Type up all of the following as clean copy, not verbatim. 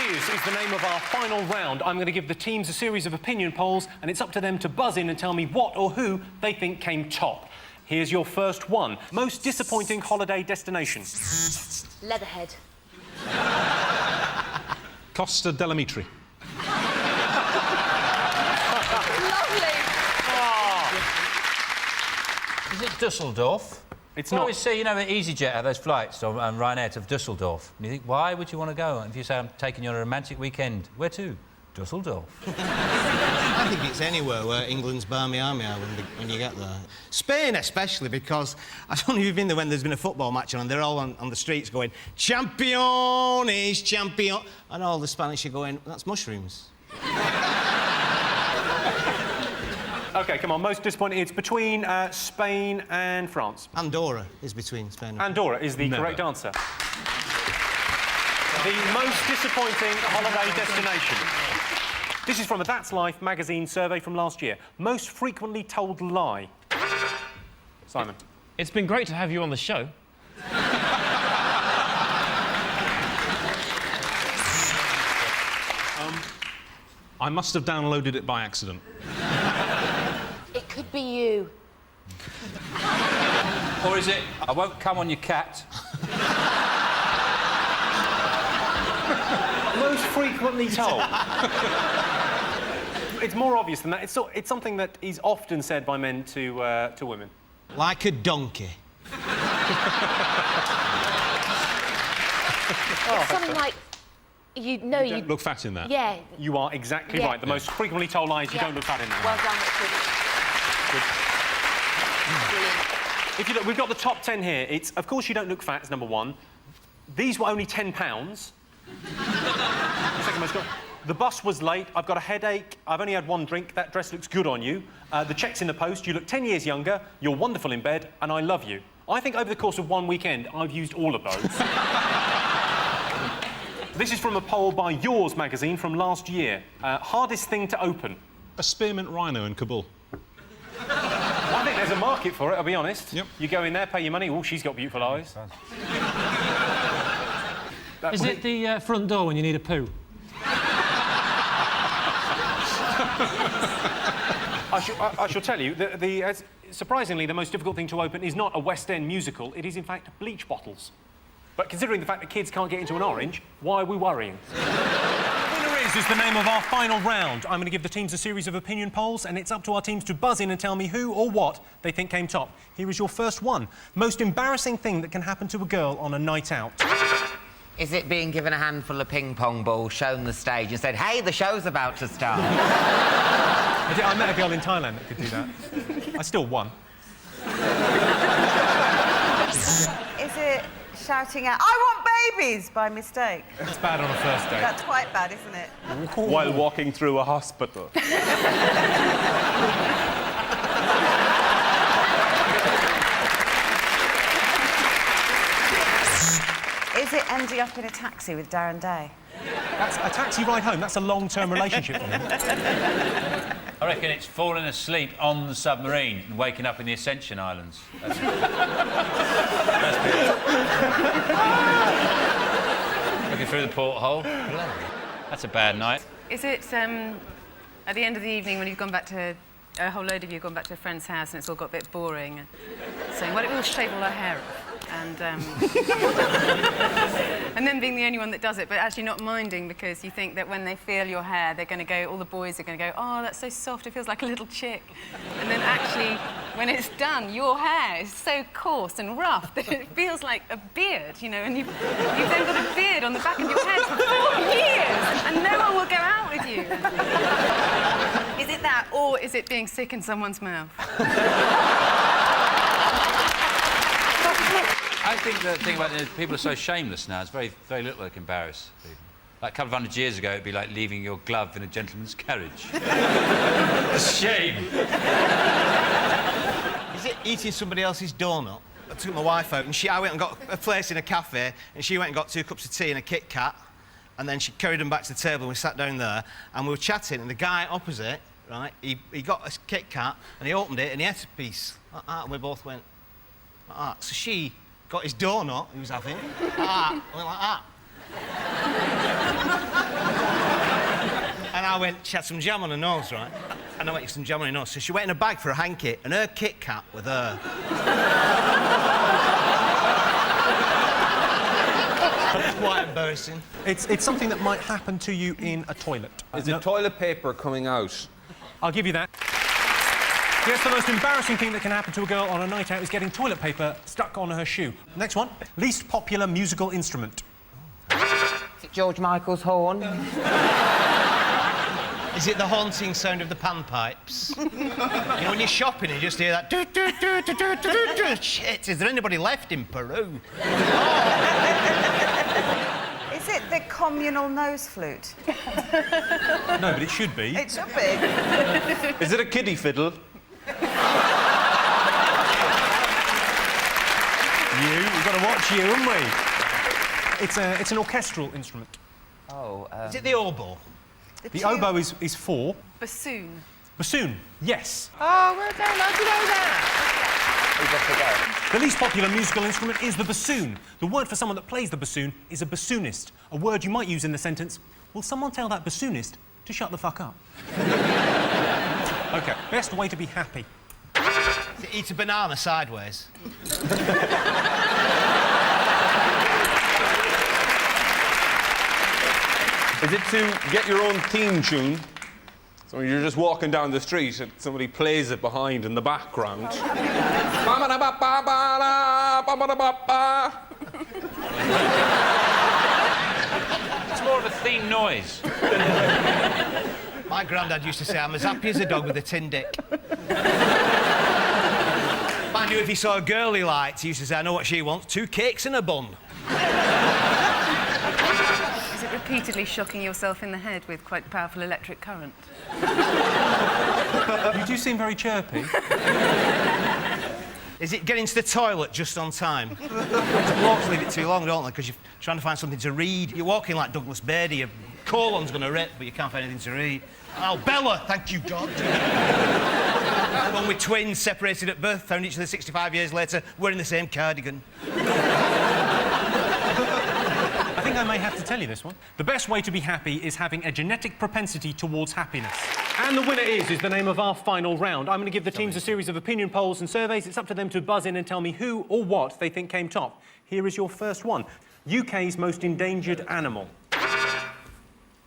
is the name of our final round. I'm going to give the teams a series of opinion polls, and it's up to them to buzz in and tell me what or who they think came top. Here's your first one. Most disappointing holiday destination. Leatherhead. Costa Delamitri. Lovely. Is it Dusseldorf? It's I not. always say, you know, EasyJet have those flights on Ryanair to Dusseldorf. And you think, why would you want to go? And if you say, I'm taking you on a romantic weekend, where to? Dusseldorf. I think it's anywhere where England's barmy army are when you get there. Spain especially, because I don't know if you've been there when there's been a football match on and they're all on the streets going, Champions, champion... And all the Spanish are going, that's mushrooms. OK, come on, most disappointing. It's between Spain and France. Andorra is between Spain and France. Andorra is the correct answer. The most disappointing holiday destination. This is from a That's Life magazine survey from last year. Most frequently told lie. Simon. It's been great to have you on the show. I must have downloaded it by accident. It could be you. Or is it, I won't come on your cat? Most frequently told. It's more obvious than that. It's something that is often said by men to women. Like a donkey. Something like... You know you... Don't look fat in that. Yeah. You are exactly right. The most frequently told lie is you don't look fat in that. Well done, Richard. Brilliant. If you look, we've got the top 10 here. It's, of course, you don't look fat is number one. These were only £10. Second most. The bus was late. I've got a headache. I've only had one drink. That dress looks good on you. The check's in the post. You look 10 years younger. You're wonderful in bed, and I love you. I think over the course of one weekend, I've used all of those. This is from a poll by Yours magazine from last year. Hardest thing to open. A spearmint rhino in Kabul. I think there's a market for it, I'll be honest. Yep. You go in there, pay your money. Oh, she's got beautiful eyes. Is it the front door when you need a poo? I shall tell you, surprisingly, the most difficult thing to open is not a West End musical. It is, in fact, bleach bottles. But considering the fact that kids can't get into an orange, why are we worrying? Winner is the name of our final round. I'm going to give the teams a series of opinion polls, and it's up to our teams to buzz in and tell me who or what they think came top. Here is your first one. Most embarrassing thing that can happen to a girl on a night out. Is it being given a handful of ping-pong balls, shown the stage and said, hey, the show's about to start? I met a girl in Thailand that could do that. I still won. Is it shouting out, I want babies, by mistake? It's bad on a first date. That's quite bad, isn't it? While walking through a hospital. Is it ending up in a taxi with Darren Day? That's a taxi ride home. That's a long-term relationship for me. I reckon it's falling asleep on the submarine and waking up in the Ascension Islands. That's looking through the porthole. That's a bad night. Is it at the end of the evening when you've gone back to... A whole load of you have gone back to a friend's house and it's all got a bit boring, saying, well, we'll shave all our hair off. And and then being the only one that does it, but actually not minding because you think that when they feel your hair, they're going to go, all the boys are going to go, oh, that's so soft, it feels like a little chick. And then actually, when it's done, your hair is so coarse and rough that it feels like a beard, you know, and you've then got a beard on the back of your head for 4 years, and no one will go out with you. Is it that, or is it being sick in someone's mouth? I think the thing about people are so shameless now, it's very, very little that can embarrass people. Like a couple of 100 years ago, it'd be like leaving your glove in a gentleman's carriage. A shame. Is it eating somebody else's donut? I took my wife out and I went and got a place in a cafe and she went and got 2 cups of tea and a Kit Kat and then she carried them back to the table and we sat down there and we were chatting and the guy opposite, right, he got a Kit Kat and he opened it and he ate a piece like that and we both went like that. So she got his donut he was having like that, went like that. I went, she had some jam on her nose, right? And I went, some jam on her nose. So she went in a bag for a hanky, and her Kit Kat with her. Quite embarrassing. It's something that might happen to you in a toilet. Is it toilet paper coming out? I'll give you that. Yes, the most embarrassing thing that can happen to a girl on a night out is getting toilet paper stuck on her shoe. Next one. Least popular musical instrument. Is it George Michael's horn? Is it the haunting sound of the panpipes? You know, when you're shopping, you just hear that. Do, do, do, do, do, do, do. Shit, is there anybody left in Peru? Is it the communal nose flute? No, but it should be. It should be. Is it a kiddie fiddle? We've got to watch you, haven't we? It's an orchestral instrument. Oh, Is it the oboe? The oboe is 4. Bassoon. Bassoon, yes. Oh, well done. How'd you know that? The least popular musical instrument is the bassoon. The word for someone that plays the bassoon is a bassoonist, a word you might use in the sentence, will someone tell that bassoonist to shut the fuck up? OK, best way to be happy. Eat a banana sideways. Is it to get your own theme tune? So you're just walking down the street and somebody plays it behind in the background. It's more of a theme noise. My granddad used to say, I'm as happy as a dog with a tin dick. Mind you, if he saw a girl he liked, he used to say, I know what she wants, 2 cakes and a bun. Is it repeatedly shocking yourself in the head with quite powerful electric current? You do seem very chirpy. Is it getting to the toilet just on time? Blokes leave it too long, don't they? Because you're trying to find something to read. You're walking like Douglas Beatty, your colon's going to rip, but you can't find anything to read. Oh, Bella, thank you, God. One with twins separated at birth, found each other 65 years later, wearing the same cardigan. I think I may have to tell you this one. The best way to be happy is having a genetic propensity towards happiness. And the winner is the name of our final round. I'm going to give the teams a series of opinion polls and surveys. It's up to them to buzz in and tell me who or what they think came top. Here is your first one. UK's most endangered animal.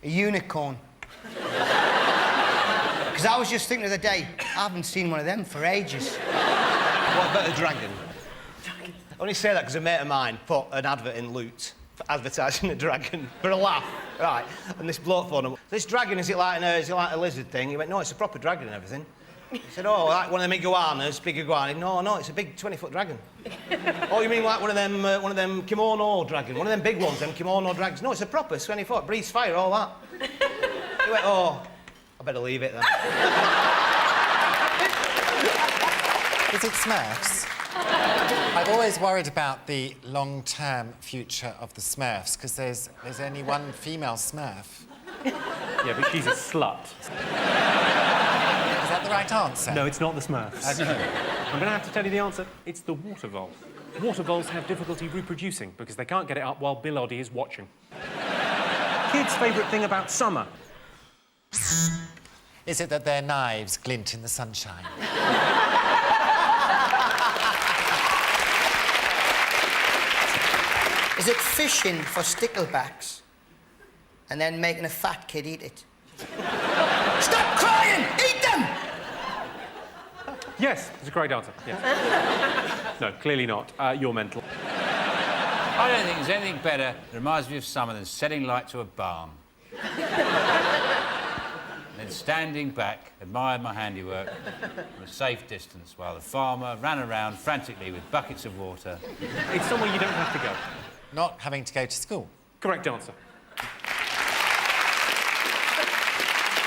A unicorn. Because I was just thinking the other day, I haven't seen one of them for ages. What about a dragon? I only say that because a mate of mine put an advert in Loot for advertising a dragon for a laugh, right? And this bloke phoned him. This dragon, is it like a lizard thing? He went, no, it's a proper dragon and everything. He said, oh, like one of them iguanas, big iguana. No, it's a big 20-foot dragon. Oh, you mean like one of them kimono dragon? One of them big ones, them kimono dragons? No, it's a proper 20-foot, breathes fire, all that. He went, oh, I better leave it then. Is it Smurfs? I've always worried about the long-term future of the Smurfs, because there's only one female Smurf. Yeah, but she's a slut. Is that the right answer? No, it's not the Smurfs. I'm going to have to tell you the answer. It's the water vole. Water voles have difficulty reproducing because they can't get it up while Bill Oddie is watching. Kids' favourite thing about summer. Is it that their knives glint in the sunshine? Is it fishing for sticklebacks and then making a fat kid eat it? Stop crying! Eat them! Yes, it's a great answer. Yes. No, clearly not. You're mental. I don't think there's anything better that reminds me of summer than setting light to a barn. And then standing back, admiring my handiwork from a safe distance while the farmer ran around frantically with buckets of water. It's somewhere you don't have to go. Not having to go to school. Correct answer.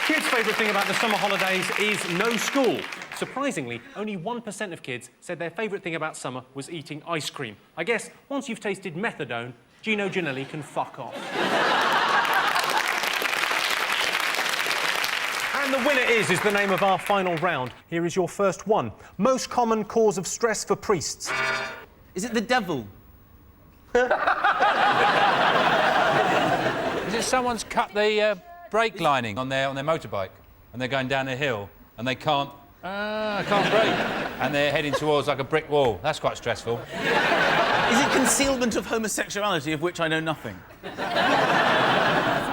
Kids' favourite thing about the summer holidays is no school. Surprisingly, only 1% of kids said their favourite thing about summer was eating ice cream. I guess once you've tasted methadone, Gino Ginelli can fuck off. And the winner is the name of our final round. Here is your first one. Most common cause of stress for priests. Is it the devil? Is it someone's cut the brake lining on their motorbike, and they're going down a hill, and they can't brake, and they're heading towards like a brick wall. That's quite stressful. Is it concealment of homosexuality, of which I know nothing?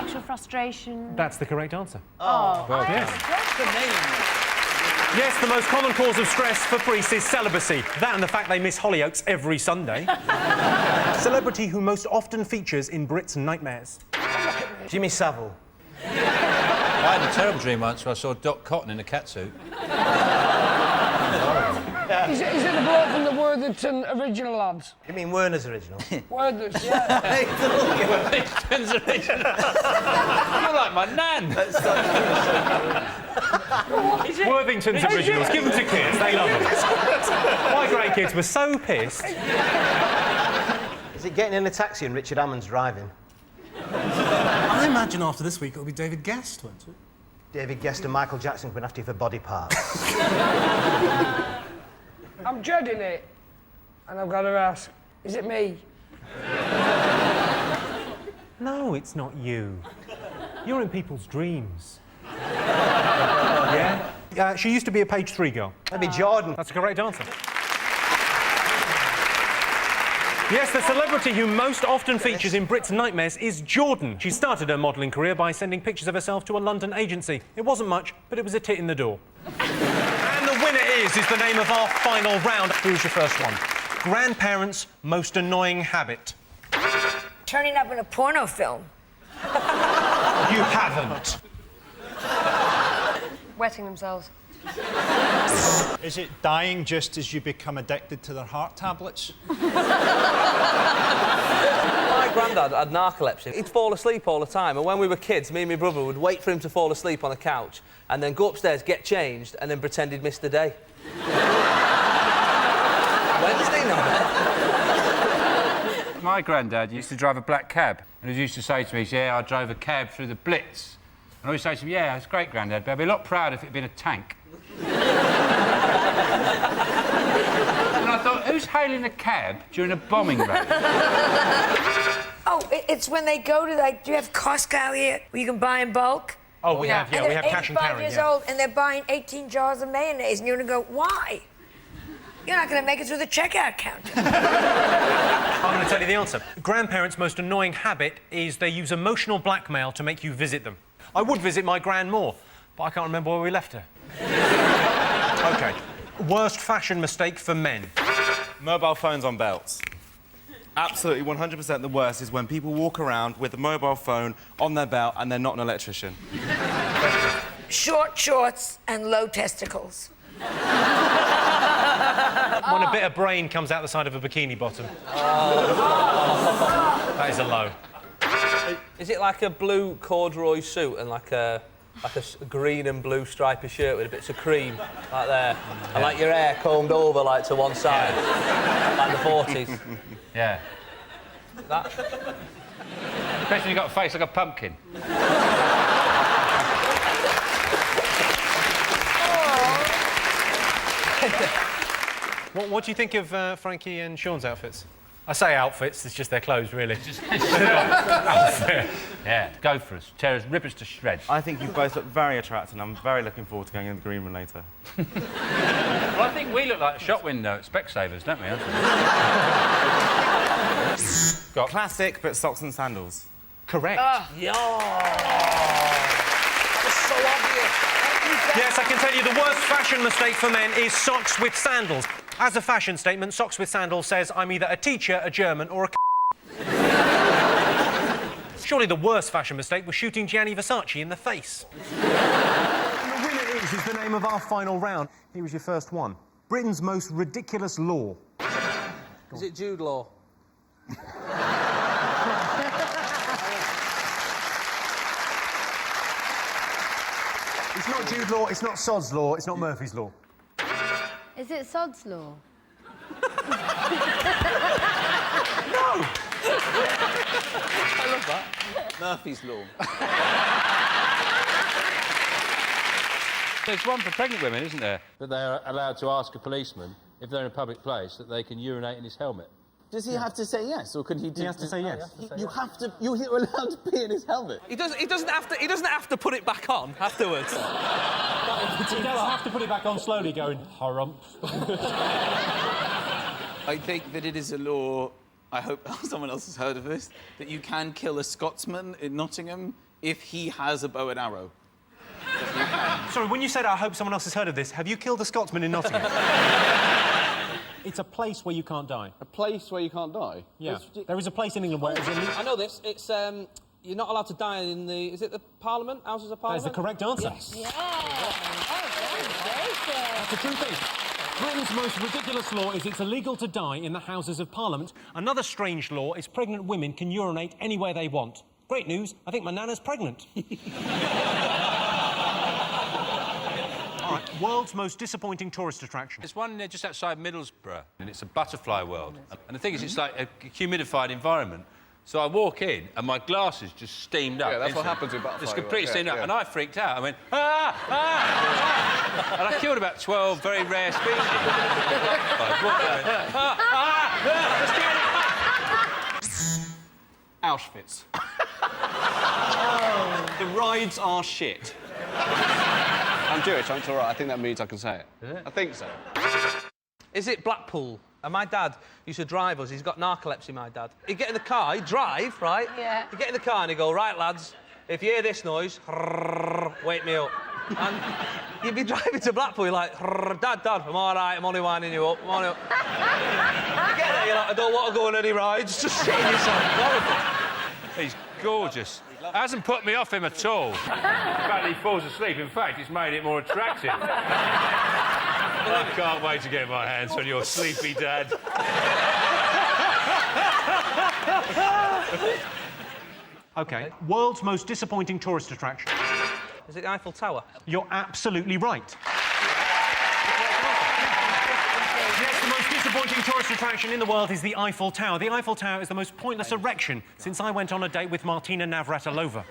Sexual frustration. That's the correct answer. Oh, Well done. What's the name? Yes, the most common cause of stress for priests is celibacy. That and the fact they miss Hollyoaks every Sunday. Celebrity who most often features in Brits' nightmares. Jimmy Savile. I had a terrible dream once where I saw Doc Cotton in a catsuit. Is it the bloke from the Worthington original, lads? You mean Werner's original? Worthington, yeah. Worthington's original. You're like my nan. Worthington's originals. Give them to kids. They love them. My grandkids were so pissed. Is it getting in a taxi and Richard Hammond's driving? I imagine after this week it'll be David Guest, won't it? David Guest and Michael Jackson coming after you for body parts. I'm dreading it. And I've got to ask, is it me? No, it's not you. You're in people's dreams. Yeah? She used to be a page 3 girl. That'd be Jordan. That's a correct answer. Yes, the celebrity who most often features in Brits' nightmares is Jordan. She started her modelling career by sending pictures of herself to a London agency. It wasn't much, but it was a tit in the door. And the winner is the name of our final round. Who's your first one? Grandparents' most annoying habit. Turning up in a porno film. You haven't. Wetting themselves. Is it dying just as you become addicted to their heart tablets? My granddad had narcolepsy. He'd fall asleep all the time, and when we were kids, me and my brother would wait for him to fall asleep on the couch and then go upstairs, get changed, and then pretend he'd missed the day. Wednesday night. My granddad used to drive a black cab, and he used to say to me, yeah, I drove a cab through the Blitz. And I always say to him, yeah, it's great, Grandad, but I'd be a lot prouder if it had been a tank. And I thought, who's hailing a cab during a bombing raid? Oh, it's when they go to, like, do you have Costco here where you can buy in bulk? Oh, we have cash and carry. 85 years old, and they're buying 18 jars of mayonnaise, and you're going to go, why? You're not going to make it through the checkout counter. I'm going to tell you the answer. Grandparents' most annoying habit is they use emotional blackmail to make you visit them. I would visit my gran more, but I can't remember where we left her. OK. Worst fashion mistake for men. Mobile phones on belts. Absolutely 100% the worst is when people walk around with a mobile phone on their belt and they're not an electrician. Short shorts and low testicles. When a bit of brain comes out the side of a bikini bottom. That is a low. Is it like a blue corduroy suit and like a green and blue stripy shirt with bits of cream, like there, and like your hair combed over, like to one side, like the 40s? Yeah. That. Especially when you've got a face like a pumpkin. What do you think of Frankie and Sean's outfits? I say outfits, it's just their clothes, really. Outfit. Yeah, go for us. Rip us to shreds. I think you both look very attractive and I'm very looking forward to going in the green room later. Well, I think we look like a shop window at Specsavers, don't we? Got classic, but socks and sandals. Correct. Yeah. That's so obvious. Yes, I can tell you the worst fashion mistake for men is socks with sandals. As a fashion statement, socks with sandals says I'm either a teacher, a German, or a Surely the worst fashion mistake was shooting Gianni Versace in the face. And the winner is the name of our final round. Here was your first one. Britain's most ridiculous law. Is it Jude Law? It's not Jude Law, it's not Sod's Law, it's not Murphy's Law. Is it Sod's Law? No! I love that. Murphy's Law. There's one for pregnant women, isn't there? That they're allowed to ask a policeman, if they're in a public place, that they can urinate in his helmet. Does he have to say yes, or can he? He has to say yes. You have to. You're allowed to pee in his helmet. He doesn't have to put it back on afterwards. You don't have to put it back on slowly, going, harump. I think that it is a law. I hope someone else has heard of this. That you can kill a Scotsman in Nottingham if he has a bow and arrow. Sorry, when you said I hope someone else has heard of this, have you killed a Scotsman in Nottingham? It's a place where you can't die. A place where you can't die? Yeah. There is a place in England where it's illegal. I know this. It's you're not allowed to die in the. Is it the Parliament? Houses of Parliament? That is the correct answer. Yes. Yeah. Oh, That's the true thing. Britain's most ridiculous law is it's illegal to die in the Houses of Parliament. Another strange law is pregnant women can urinate anywhere they want. Great news, I think my nana's pregnant. All right, world's most disappointing tourist attraction. There's one just outside Middlesbrough, and it's a butterfly world. And the thing is, it's like a humidified environment. So I walk in, and my glasses just steamed up. Yeah, that's what instantly. happens with butterfly Just world. completely Yeah, steamed up. yeah. And I freaked out. I went, ah, ah, ah. And I killed about 12 very rare species. Auschwitz. The rides are shit. I'm Jewish, it's all right. I think that means I can say it. I think so. Is it Blackpool? And my dad used to drive us. He's got narcolepsy, my dad. He'd get in the car, he'd drive, right? Yeah. He'd get in the car and he'd go, right, lads, if you hear this noise, wake me up. And you'd be driving to Blackpool, you're like, Dad, I'm all right, I'm only winding you up, I'm only... You get there, you're like, I don't want to go on any rides, just shitting yourself. Horrible. He's gorgeous. Hasn't put me off him at all. In fact, he falls asleep. In fact, it's made it more attractive. I can't wait to get my hands on your sleepy dad. OK, world's most disappointing tourist attraction. Is it the Eiffel Tower? You're absolutely right. Yes, the most disappointing tourist attraction in the world is the Eiffel Tower. The Eiffel Tower is the most pointless erection since I went on a date with Martina Navratilova.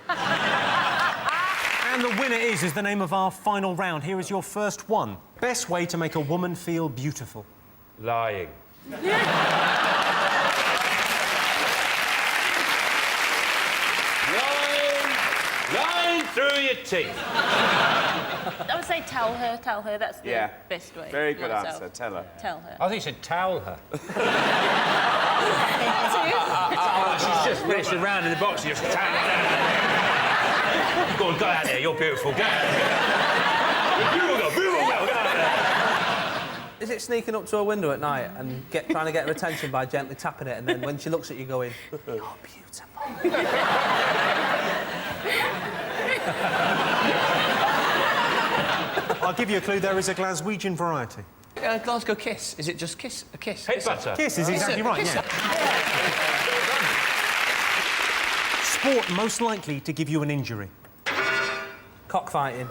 And the winner is the name of our final round. Here is your first one. Best way to make a woman feel beautiful. Lying. Lying through your teeth. I would say tell her, that's the best way. Very good Not answer, so. tell her. Tell her. I think you should towel her. She's just finished a round in the box, you just towel her down. Go on, go out there, you're beautiful, go out there. Is it sneaking up to a window at night and trying to get her attention by gently tapping it, and then when she looks at you going, you're beautiful. I'll give you a clue, there is a Glaswegian variety. Glasgow kiss. Is it just kiss? A kiss? Head butter. Kiss is exactly right, yeah. Sport most likely to give you an injury. Cockfighting.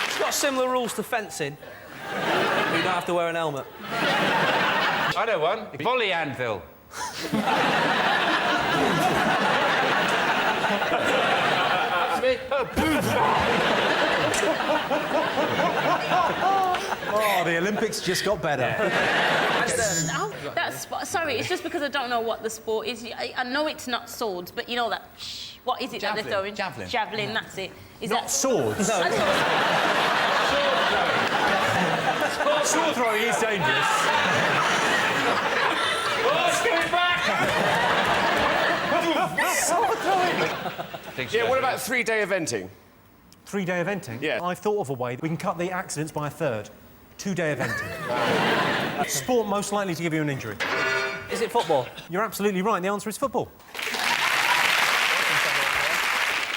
It's got similar rules to fencing. But you don't have to wear an helmet. I know one. Volley anvil. Oh, the Olympics just got better. Sorry, it's just because I don't know what the sport is. I know it's not swords, but you know that... What is it that they're throwing? Javelin. Javelin, that's it. Is Not that... swords. No. Sword throwing is dangerous. Yeah, what about 3-day eventing? 3-day eventing? Yeah. I've thought of a way. We can cut the accidents by a third. 2-day eventing. Sport most likely to give you an injury. Is it football? You're absolutely right. The answer is football.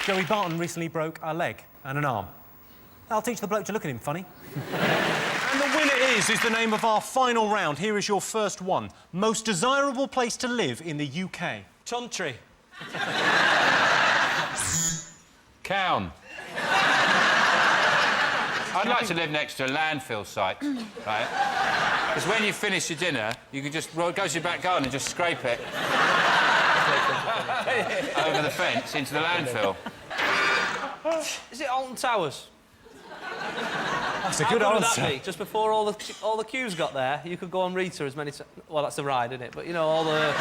Joey Barton recently broke a leg and an arm. I'll teach the bloke to look at him funny. And the winner is the name of our final round. Here is your first one. Most desirable place to live in the UK. Chuntry. Cown. I'd like to live next to a landfill site, right? Because when you finish your dinner, you can just go to your back garden and just scrape it over the fence into the landfill. Is it Alton Towers? That's a How good would answer. that be? Just before all the queues got there, you could go on Rita as many times. Well, that's a ride, isn't it? But you know, all the.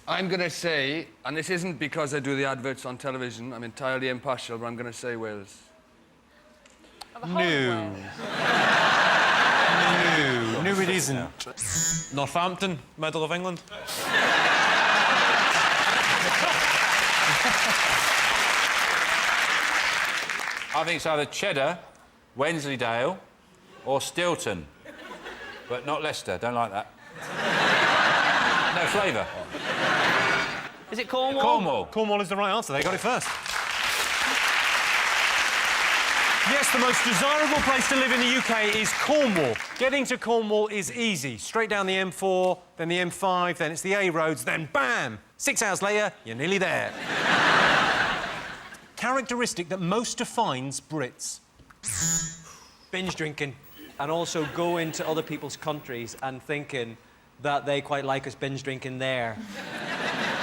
I'm going to say, and this isn't because I do the adverts on television, I'm entirely impartial, but I'm going to say Wales. No. No, it isn't. Northampton, middle of England. I think it's either Cheddar, Wensleydale, or Stilton. But not Leicester, don't like that. No flavour. Is it Cornwall? Cornwall. Cornwall is the right answer. They got it first. Yes, the most desirable place to live in the UK is Cornwall. Getting to Cornwall is easy. Straight down the M4, then the M5, then it's the A roads, then bam! 6 hours later, you're nearly there. Characteristic that most defines Brits. Binge drinking. And also go into other people's countries and thinking that they quite like us binge drinking there.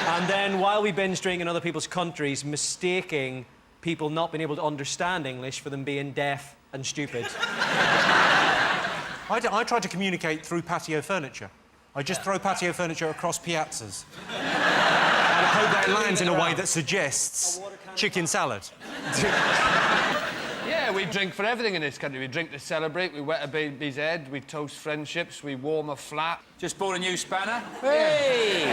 And then while we binge drink in other people's countries, mistaking people not being able to understand English for them being deaf and stupid. I try to communicate through patio furniture. I just throw patio furniture across piazzas. And I hope that it lands in a way that suggests chicken salad. Yeah, we drink for everything in this country. We drink to celebrate, we wet a baby's head, we toast friendships, we warm a flat. Just bought a new spanner. Hey!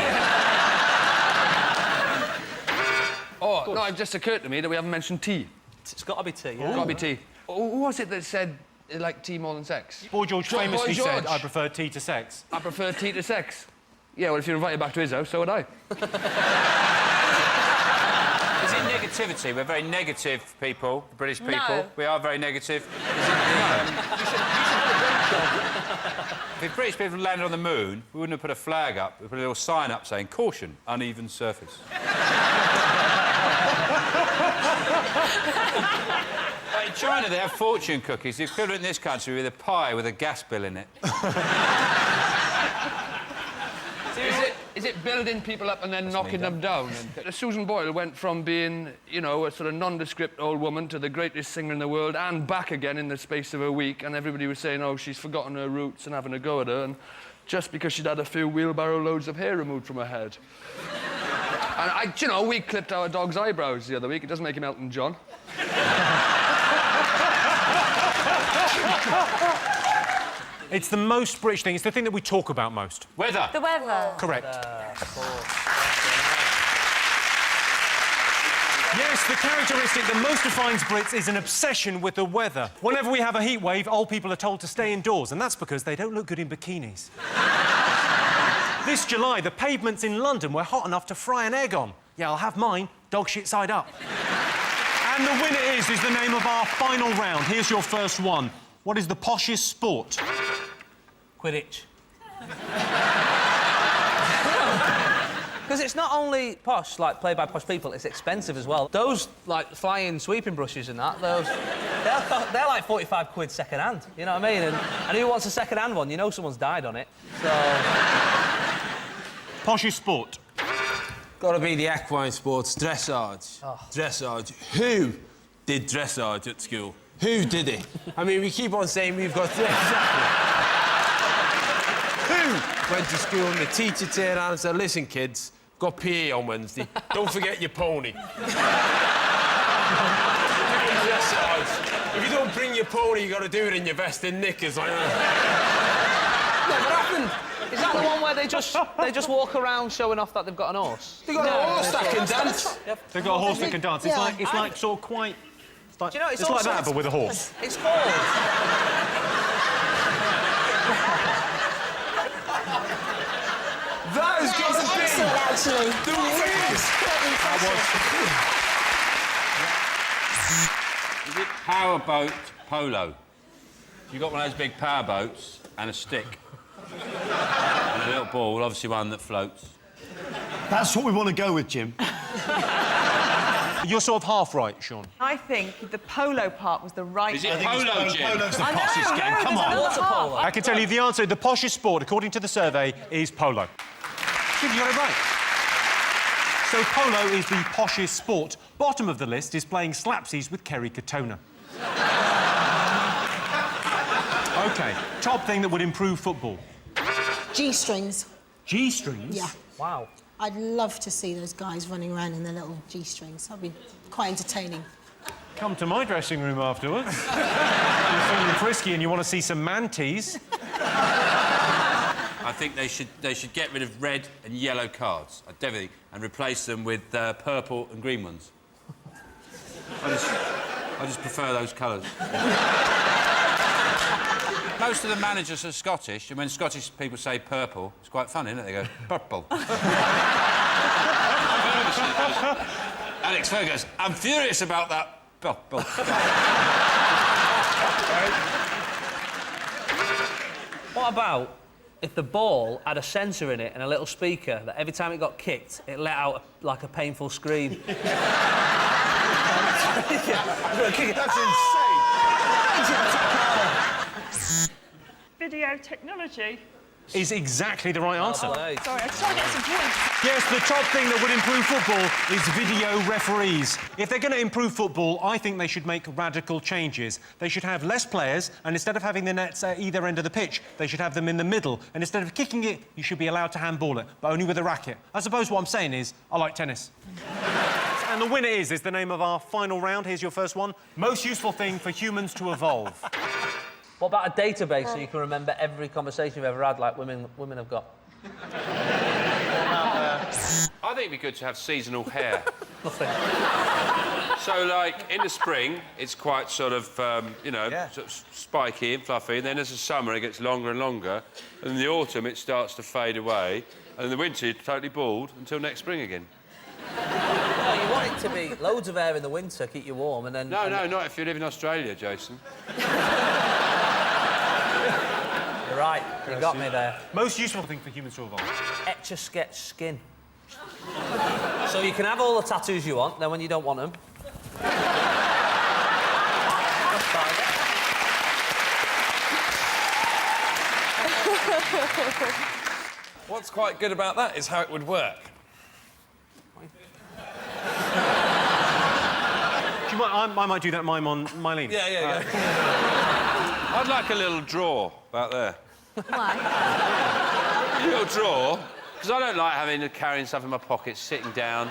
Oh, no, it just occurred to me that we haven't mentioned tea. It's got to be tea, yeah. It's got to be tea. Oh, who was it that said they like tea more than sex? Boy George famously Boy George. said, I prefer tea to sex. I prefer tea to sex. Yeah, well, if you're invited back to his house, so would I. Is it negativity? We're very negative people, British people. No. We are very negative. If British people had landed on the moon, we wouldn't have put a flag up. We put a little sign up saying, caution, uneven surface. Like in China, they have fortune cookies. The equivalent in this country with a pie with a gas bill in it. Is it building people up and then knocking them down? Susan Boyle went from being, you know, a sort of nondescript old woman to the greatest singer in the world and back again in the space of a week, and everybody was saying, oh, she's forgotten her roots and having a go at her, and just because she'd had a few wheelbarrow loads of hair removed from her head. And, you know, we clipped our dog's eyebrows the other week. It doesn't make him Elton John. It's the most British thing. It's the thing that we talk about most. Weather. The weather. Correct. Yes, the characteristic that most defines Brits is an obsession with the weather. Whenever we have a heat wave, old people are told to stay indoors, and that's because they don't look good in bikinis. This July, the pavements in London were hot enough to fry an egg on. Yeah, I'll have mine, dog shit side up. And the winner is the name of our final round. Here's your first one. What is the poshest sport? Quidditch. Because it's not only posh, like, played by posh people, it's expensive as well. Those, like, flying sweeping brushes and that, they're like 45 quid second-hand, you know what I mean? And who wants a second-hand one? You know someone's died on it, so... Poshest sport? Got to be the equine sports, dressage. Oh. Dressage. Who did dressage at school? Who did it? I mean, we keep on saying we've got dressage. Who went to school and the teacher turned around and said, listen, kids, got PE on Wednesday. Don't forget your pony. Dressage. If you don't bring your pony, you got to do it in your vest and knickers. Like that. No, what happened? Is that the one where they just walk around showing off that they've got an horse? They got a horse that can dance. They've got a horse that can dance. It's like sort of quite... It's like, do you know, it's like that, but with a horse. It's called... That has got to be... actually. Is it powerboat polo? You've got one of those big power boats and a stick. And a little ball, obviously one that floats. That's what we want to go with, Jim. You're sort of half right, Sean. I think the polo part was the right Is it polo, Jim? Polo's the I know, poshest game. no, Come there's on. another half. I can tell you the answer. The poshest sport, according to the survey, is polo. Jim, you got it right. So polo is the poshest sport. Bottom of the list is playing slapsies with Kerry Katona. OK, top thing that would improve football. G-strings. G-strings? Yeah. Wow. I'd love to see those guys running around in their little G-strings. That'd be quite entertaining. Come to my dressing room afterwards. You're feeling frisky and you want to see some mantees. I think they should get rid of red and yellow cards, definitely, and replace them with purple and green ones. I just prefer those colours. Most of the managers are Scottish, and when Scottish people say purple, it's quite funny, isn't it? They go, purple. Alex Fergus, I'm furious about that purple. What about if the ball had a sensor in it and a little speaker that every time it got kicked, it let out like a painful scream? That's insane. Video technology. Is exactly the right answer. Sorry, I was trying to get some points. Yes, the top thing that would improve football is video referees. If they're going to improve football, I think they should make radical changes. They should have less players, and instead of having the nets at either end of the pitch, they should have them in the middle. And instead of kicking it, you should be allowed to handball it, but only with a racket. I suppose what I'm saying is, I like tennis. And the winner is the name of our final round. Here's your first one. Most useful thing for humans to evolve. What about a database so you can remember every conversation you've ever had, like women have got? I think it'd be good to have seasonal hair. Nothing. So, like, in the spring, it's quite sort of, sort of spiky and fluffy, and then as the summer, it gets longer and longer, and in the autumn, it starts to fade away, and in the winter, you're totally bald until next spring again. No, you want it to be loads of hair in the winter, keep you warm, and then... No, not if you live in Australia, Jason. You're right, you got me there. Most useful thing for humans to evolve. Etch-a-sketch skin. So you can have all the tattoos you want, then when you don't want them... What's quite good about that is how it would work. I might do that mime on Mylene. Yeah. I'd like a little drawer back there. Why? A little drawer, because I don't like carrying stuff in my pockets, sitting down.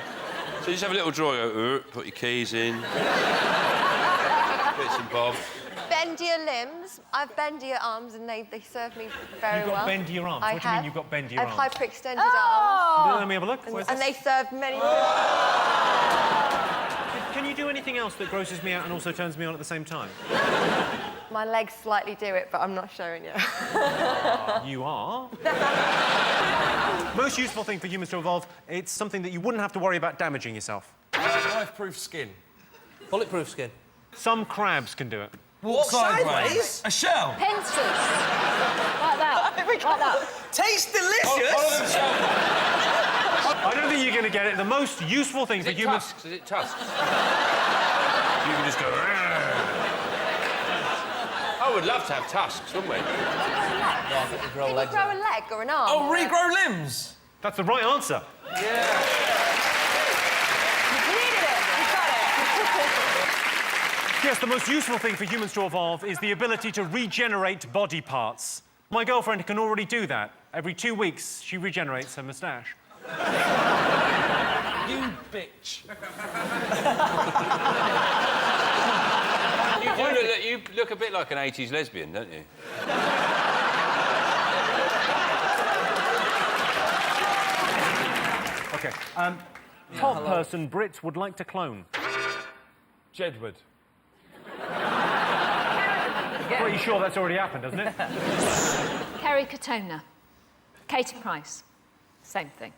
So you just have a little drawer, go, put your keys in, bits and bobs. Bendier limbs. I've bendier arms and they serve me very well. You've got bendier arms? What do you mean you've got bendier arms? I have hyperextended arms. Let me have a look. And they serve many... Can you do anything else that grosses me out and also turns me on at the same time? My legs slightly do it, but I'm not showing you. You are. Most useful thing for humans to evolve, it's something that you wouldn't have to worry about damaging yourself. Life-proof skin. Bulletproof skin. Some crabs can do it. Walk sideways? A shell? Pincers. Like that. Like that. Tastes delicious. I don't think you're going to get it. The most useful thing for humans... Tusks? Is it tusks? You can just go... I would love to have tusks, wouldn't we? Yeah, I think we grow Can legs. you grow a leg or an arm? Oh, regrow limbs. That's the right answer. Yeah. You needed it. You got it. Yes, the most useful thing for humans to evolve is the ability to regenerate body parts. My girlfriend can already do that. Every 2 weeks, she regenerates her moustache. You bitch. You look a bit like an 80s lesbian, don't you? OK. Top person Brits would like to clone. Jedward. Pretty sure that's already happened, hasn't it? Kerry Katona. Katie Price. Same thing.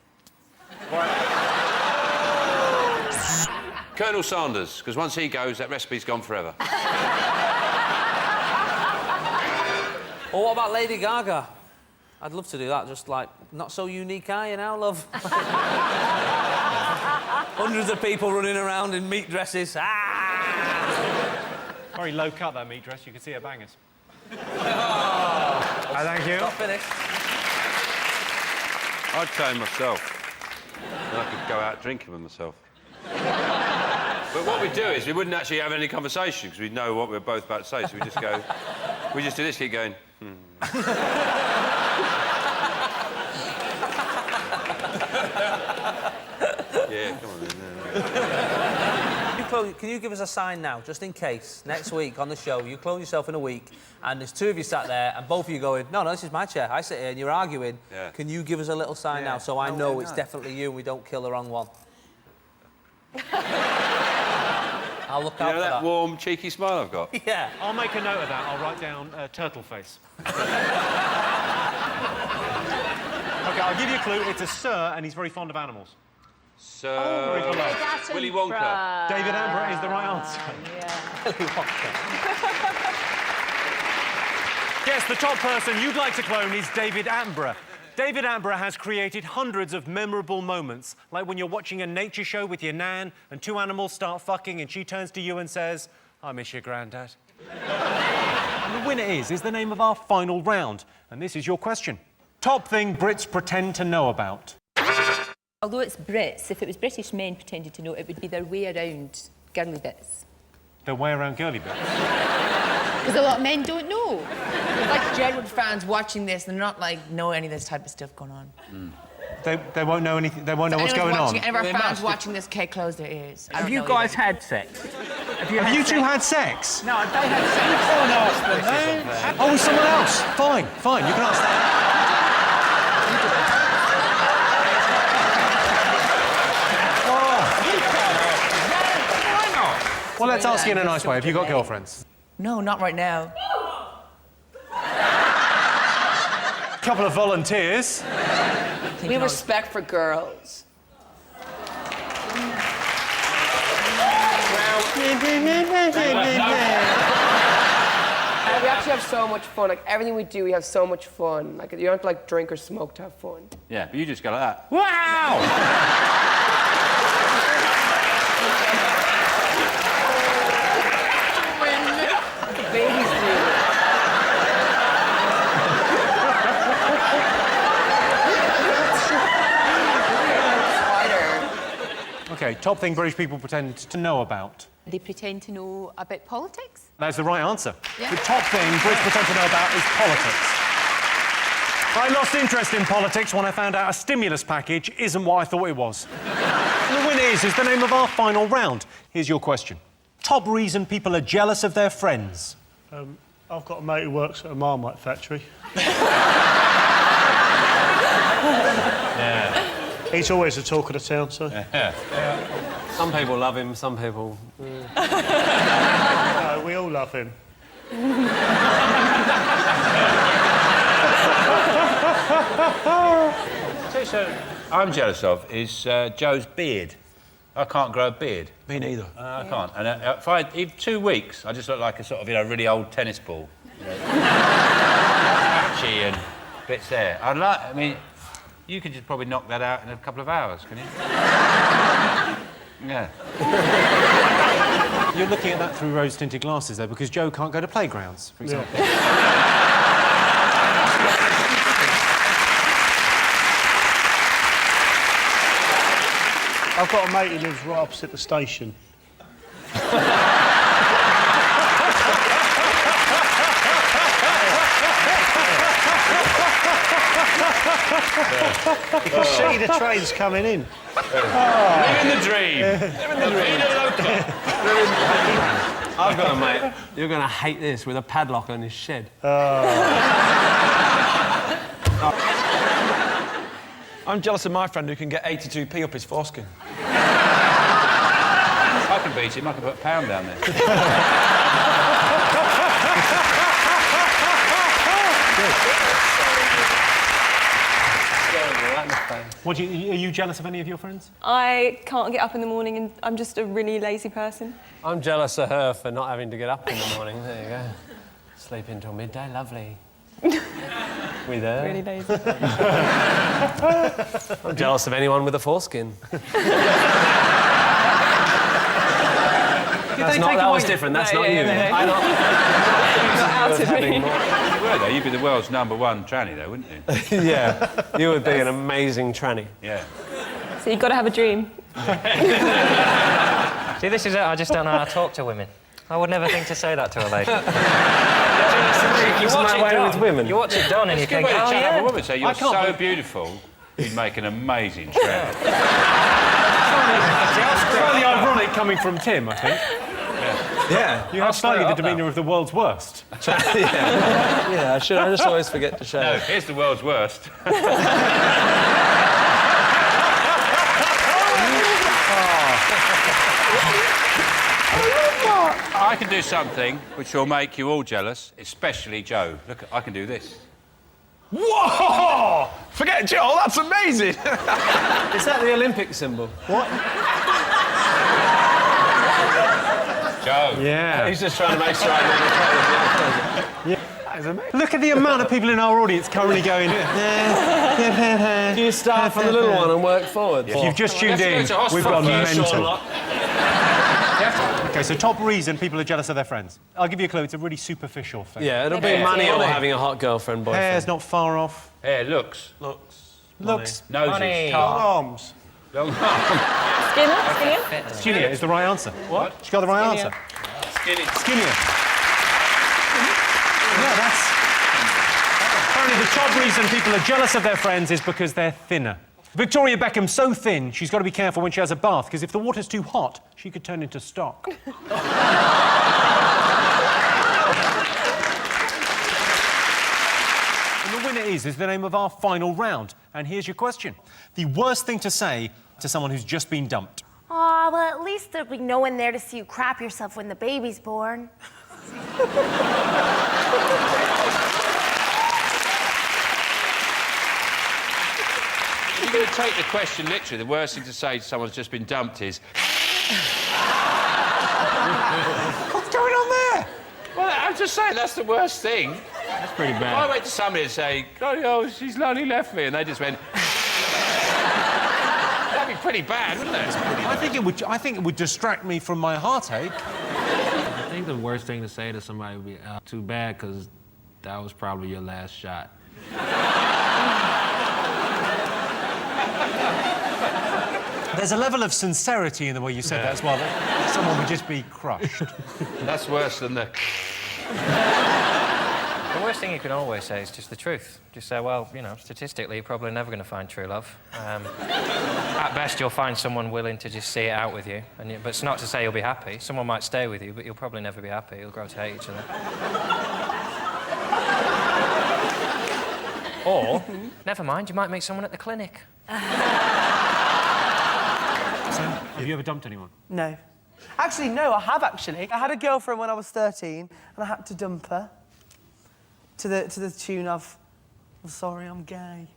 Colonel Sanders, because once he goes, that recipe's gone forever. Or what about Lady Gaga? I'd love to do that, just like, not so unique, are you now, love? Hundreds of people running around in meat dresses. Very low cut, that meat dress. You can see her bangers. Oh. Thank you. Not finished. I'd clone myself. And I could go out drinking with myself. But what we do is we wouldn't actually have any conversation because we'd know what we were both about to say, so we just go... we just do this, keep going... Yeah, come on then. Can you give us a sign now, just in case, next week on the show, you clone yourself in a week, and there's two of you sat there, and both of you going, no, this is my chair, I sit here, and you're arguing. Yeah. Can you give us a little sign now so I know it's definitely you and we don't kill the wrong one? I'll look out for that warm, cheeky smile I've got? Yeah. I'll make a note of that. I'll write down turtle face. OK, I'll give you a clue. It's a sir, and he's very fond of animals. Sir... Willy Wonka. David Attenborough is the right answer. Willy Wonka. Yes, the top person you'd like to clone is David Attenborough. David Attenborough has created hundreds of memorable moments, like when you're watching a nature show with your nan and two animals start fucking and she turns to you and says, I miss your granddad. And the winner is the name of our final round. And this is your question. Top thing Brits pretend to know about. Although it's Brits, if it was British men pretending to know, it would be their way around girly bits. Their way around girly bits? Because a lot of men don't know. Like Jedward fans watching this, they're not like know any of this type of stuff going on. They won't know anything. They won't know what's going on. Any of our fans watching this can't close their ears. Have you guys had sex? Have you two had sex? No, they had sex. Oh, with someone else. Fine, fine. You can ask that. Well, let's ask you in a nice way. Have you got girlfriends? No, not right now. Couple of volunteers. We have respect for girls. We actually have so much fun. Like, everything we do, we have so much fun. Like, you don't have to, like, drink or smoke to have fun. Yeah, but you just go like that. Wow! Babies do. OK, top thing British people pretend to know about. They pretend to know about politics. That's the right answer. Yeah. The top thing Brits pretend to know about is politics. I lost interest in politics when I found out a stimulus package isn't what I thought it was. And the winner is the name of our final round. Here's your question. Top reason people are jealous of their friends. I've got a mate who works at a Marmite factory. Yeah. He's always the talk of the town, so... Yeah. Some people love him, some people... No, we all love him. So I'm jealous of is Joe's beard. I can't grow a beard. Me neither. I can't. And if in 2 weeks, I just look like a sort of, really old tennis ball. Patchy and bits there. I mean, you could just probably knock that out in a couple of hours, can you? Yeah. You're looking at that through rose-tinted glasses, though, because Joe can't go to playgrounds, for example. I've got a mate who lives right opposite the station. You can see the trains coming in. Living the dream. Living the dream. I've got a mate. You're going to hate this with a padlock on his shed. I'm jealous of my friend who can get 82p up his foreskin. I can beat him. I can put a pound down there. Are you jealous of any of your friends? I can't get up in the morning and I'm just a really lazy person. I'm jealous of her for not having to get up in the morning. There you go. Sleep until midday, lovely. With her. Really lazy. I'm jealous of anyone with a foreskin. That was different. That's not you. I'm not outed me. You were, though. You'd be the world's #1 tranny, though, wouldn't you? Yeah. You would be an amazing tranny. Yeah. So you've got to have a dream. See, this is it. I just don't know how to talk to women. I would never think to say that to a lady. You watch it done and you think, oh, yeah. A woman say, you're so beautiful, you'd make an amazing trout. It's slightly ironic coming from Tim, I think. Yeah. You have slightly the demeanour of the world's worst. Yeah, I just always forget to shave. No, here's the world's worst. I can do something which will make you all jealous, especially Joe. Look, I can do this. Whoa! Forget Joe, that's amazing! Is that the Olympic symbol? What? Joe. Yeah. He's just trying to make sure I know. That is amazing. Look at the amount of people in our audience currently going... Do you start from the little one and work forward? If you've just tuned in, we've gone mental. OK, so top reason people are jealous of their friends. I'll give you a clue, it's a really superficial thing. Yeah, it'll be money or having a hot girlfriend, boyfriend. Hair's not far off. Hair, looks. Looks. Noses. Long arms. Long arms. Skinnier? Skinnier is the right answer. What? She got the right answer. Skinnier. Yeah, that's... Apparently the top reason people are jealous of their friends is because they're thinner. Victoria Beckham's so thin, she's got to be careful when she has a bath, because if the water's too hot, she could turn into stock. And the winner is the name of our final round. And here's your question. The worst thing to say to someone who's just been dumped. Aw, well, at least there'll be no one there to see you crap yourself when the baby's born. You're going to take the question literally. The worst thing to say to someone who's just been dumped is... What's going on there? Well, I'm just saying that's the worst thing. That's pretty bad. I went to somebody and say, oh, she's lonely left me, and they just went... That'd be pretty bad, wouldn't it? I think it would distract me from my heartache. I think the worst thing to say to somebody would be, too bad, because that was probably your last shot. There's a level of sincerity in the way you said that as well, that someone would just be crushed. That's worse than the... The worst thing you can always say is just the truth. Just say, well, you know, statistically, you're probably never going to find true love. At best, you'll find someone willing to just see it out with you. But it's not to say you'll be happy. Someone might stay with you, but you'll probably never be happy. You'll grow to hate each other. Or, never mind, you might meet someone at the clinic. Have you ever dumped anyone? No. Actually, no, I have, actually. I had a girlfriend when I was 13, and I had to dump her. To the tune of, I'm sorry, I'm gay.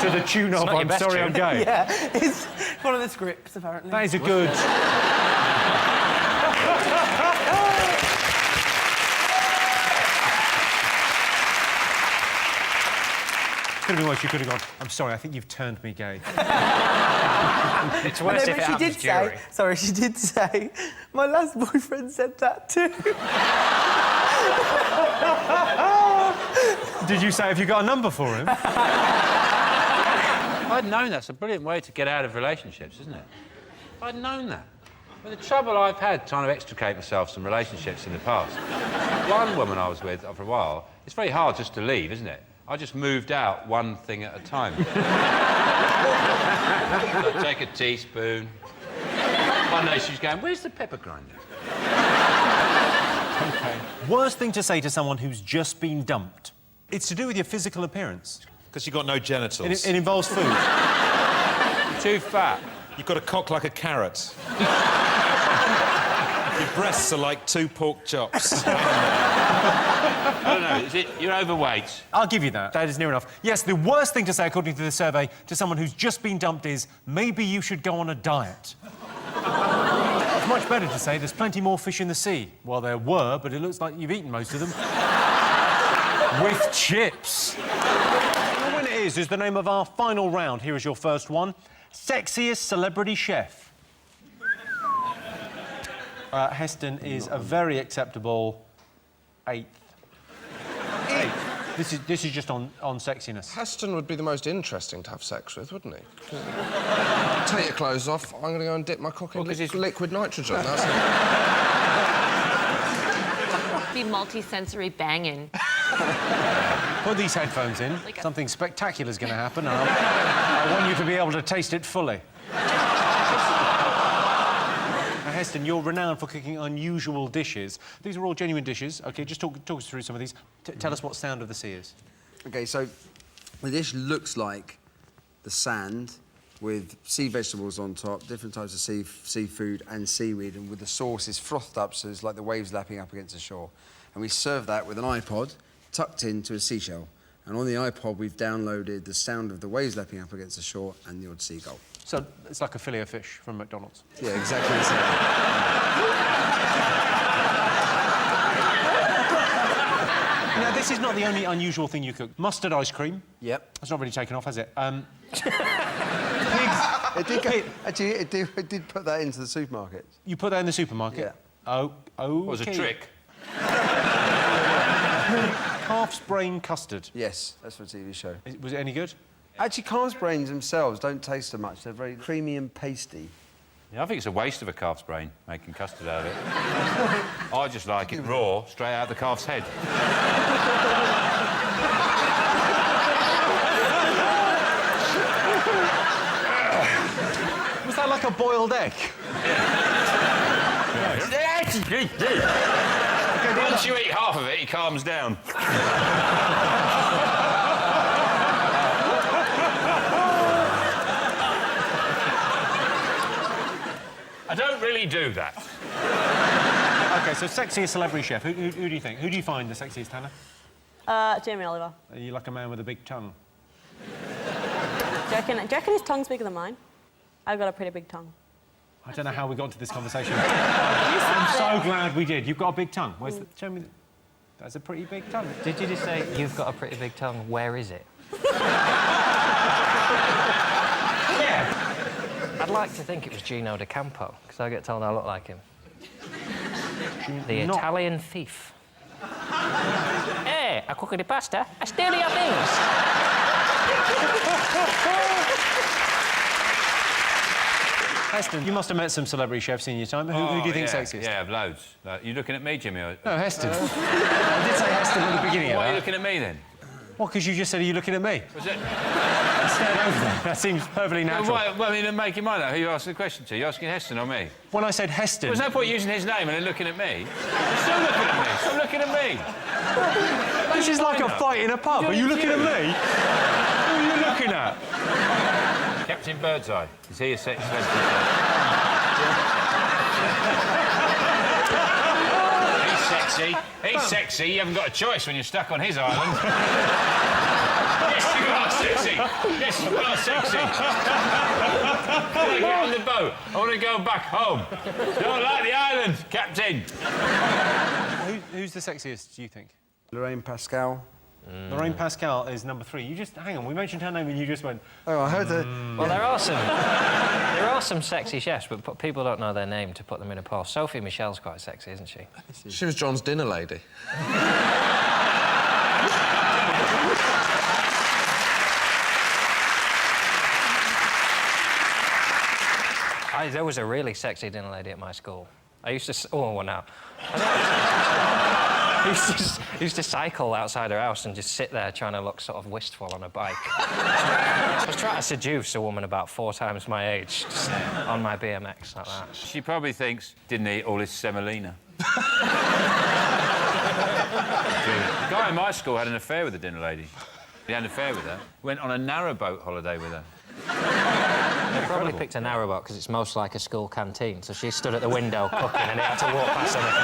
To the tune of, I'm sorry, I'm gay? Yeah, it's one of the scripts, apparently. That is a good... Could have been worse. You could have gone, I'm sorry, I think you've turned me gay. It's worse if it happens during. Sorry, she did say, my last boyfriend said that too. Did you say, have you got a number for him? I'd known that's a brilliant way to get out of relationships, isn't it? I'd known that. But the trouble I've had trying to extricate myself from relationships in the past. One woman I was with for a while, it's very hard just to leave, isn't it? I just moved out one thing at a time. I'd take a teaspoon. One day she was going, where's the pepper grinder? OK. Worst thing to say to someone who's just been dumped. It's to do with your physical appearance. Because you've got no genitals. It involves food. Too fat. You've got a cock like a carrot. Your breasts are like 2 pork chops. I don't know, is it you're overweight? I'll give you that. That is near enough. Yes, the worst thing to say, according to the survey, to someone who's just been dumped is, maybe you should go on a diet. It's much better to say there's plenty more fish in the sea. Well, there were, but it looks like you've eaten most of them. With chips. The winner is the name of our final round. Here is your first one. Sexiest celebrity chef. Heston is a very acceptable 8th. 8th. This is just on sexiness. Heston would be the most interesting to have sex with, wouldn't he? Take your clothes off. I'm going to go and dip my cock in liquid nitrogen. That's it. Be multi-sensory banging. Put these headphones in. Something spectacular is going to happen. And I want you to be able to taste it fully. Now, Heston, you're renowned for cooking unusual dishes. These are all genuine dishes. OK, just talk us through some of these. Tell us what Sound of the Sea is. OK, so the dish looks like the sand with sea vegetables on top, different types of seafood and seaweed, and with the sauce is frothed up, so it's like the waves lapping up against the shore. And we serve that with an iPod tucked into a seashell. And on the iPod, we've downloaded the sound of the waves lapping up against the shore and the odd seagull. So it's like a fillet of fish from McDonald's. Yeah, exactly the same. Now, this is not the only unusual thing you cook. Mustard ice cream. Yep. That's not really taken off, has it? It did put that into the supermarket. You put that in the supermarket? Yeah. Oh, What was a trick? Calf's brain custard. Yes, that's for a TV show. Was it any good? Actually, calf's brains themselves don't taste so much. They're very creamy and pasty. Yeah, I think it's a waste of a calf's brain, making custard out of it. I just like it raw, straight out of the calf's head. Was that like a boiled egg? Once you eat half of it, he calms down. I don't really do that. OK, so sexiest celebrity chef. Who do you think? Who do you find the sexiest, Hannah? Jamie Oliver. Are you like a man with a big tongue? Do you reckon his tongue's bigger than mine? I've got a pretty big tongue. I don't know how we got into this conversation. I'm so glad we did. You've got a big tongue. Where's show me. That's a pretty big tongue. Did you just say, you've got a pretty big tongue, where is it? Yeah. I'd like to think it was Gino D'Acampo, because I get told I look like him. The Italian thief. Hey, I cook the pasta, I steal your things. Heston, you must have met some celebrity chefs in your time. Who do you think sexiest? Yeah, I've loads. You looking at me, Jimmy? No, Heston. I did say Heston at the beginning of that. Why are you looking at me, then? Well, because you just said, are you looking at me? Was it? I stared over there. That seems perfectly natural. Well, I mean, make your mind out who you're asking the question to. You're asking Heston or me? When I said Heston... There's no point using his name and then looking at me. You're still looking at me. Stop looking at me. This is like a fight in a pub. Are you looking at me? Who are you looking at? Captain Birdseye. Is he a sex celebrity? He's sexy. He's sexy. You haven't got a choice when you're stuck on his island. Yes, you are sexy. Yes, you are sexy. I want to get on the boat. I want to go back home. Don't like the island, Captain. Who's the sexiest, do you think? Lorraine Pascal. Lorraine Pascal is number 3. You just... Hang on, we mentioned her name and you just went... Oh, I heard that. Well, there are some sexy chefs, but people don't know their name to put them in a poll. Sophie Michelle's quite sexy, isn't she? She was John's dinner lady. There was a really sexy dinner lady at my school. I used to... Oh, well, now. I used to cycle outside her house and just sit there trying to look sort of wistful on a bike. I was trying to seduce a woman about 4 times my age, just on my BMX like that. She probably thinks, didn't eat all this semolina. The guy in my school had an affair with the dinner lady. He had an affair with her. Went on a narrowboat holiday with her. They probably picked a narrowboat because it's most like a school canteen, so she stood at the window cooking and he had to walk past everything.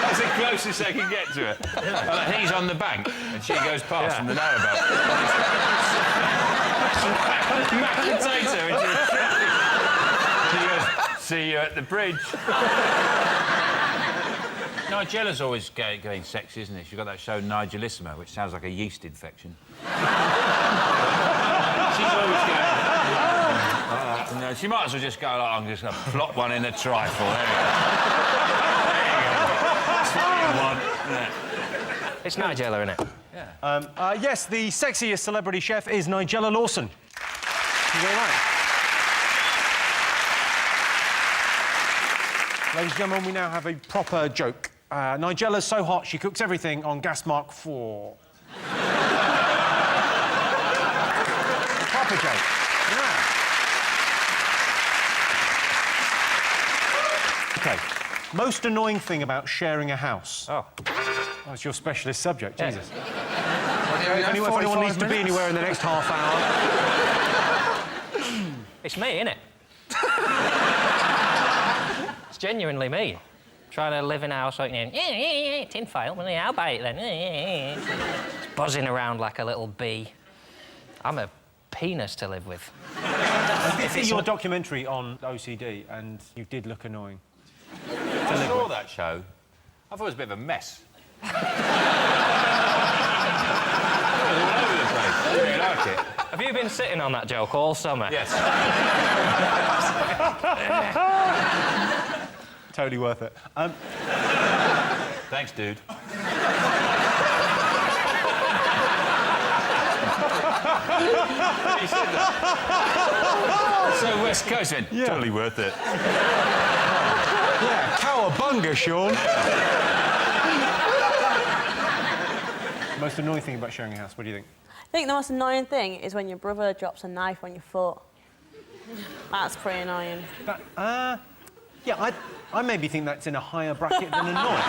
That's the closest they can get to it. Like he's on the bank and she goes past from the narrowboat. Takes her into a traffic. She goes, see you at the bridge. Nigella's always going sexy, isn't it? She's got that show Nigelissima, which sounds like a yeast infection. She's always going... No, she might as well just go, like, I'm just going to plop one in the trifle. There you go. It's Nigella, isn't it? Yeah. Yes, the sexiest celebrity chef is Nigella Lawson. You're very right. Ladies and gentlemen, we now have a proper joke. Nigella's so hot, she cooks everything on gas mark 4. Proper joke. Yeah. OK. Most annoying thing about sharing a house. Oh. Oh, it's your specialist subject, Yeah. Jesus. If If anyone needs to be anywhere in the next half hour... It's me, innit? It's genuinely me. Trying to live in a house like, tin foil, well, yeah, I'll buy it then. It's buzzing around like a little bee. I'm a penis to live with. I did see your documentary on OCD, and you did look annoying. I saw that show. I thought it was a bit of a mess. All over the place. I really like it. Have you been sitting on that joke all summer? Yes. Totally worth it. Thanks, dude. So West Coast, then. Yeah. Totally worth it. Yeah, cowabunga, Sean. Most annoying thing about sharing a house, what do you think? I think the most annoying thing is when your brother drops a knife on your foot. That's pretty annoying. Yeah, I maybe think that's in a higher bracket than annoying.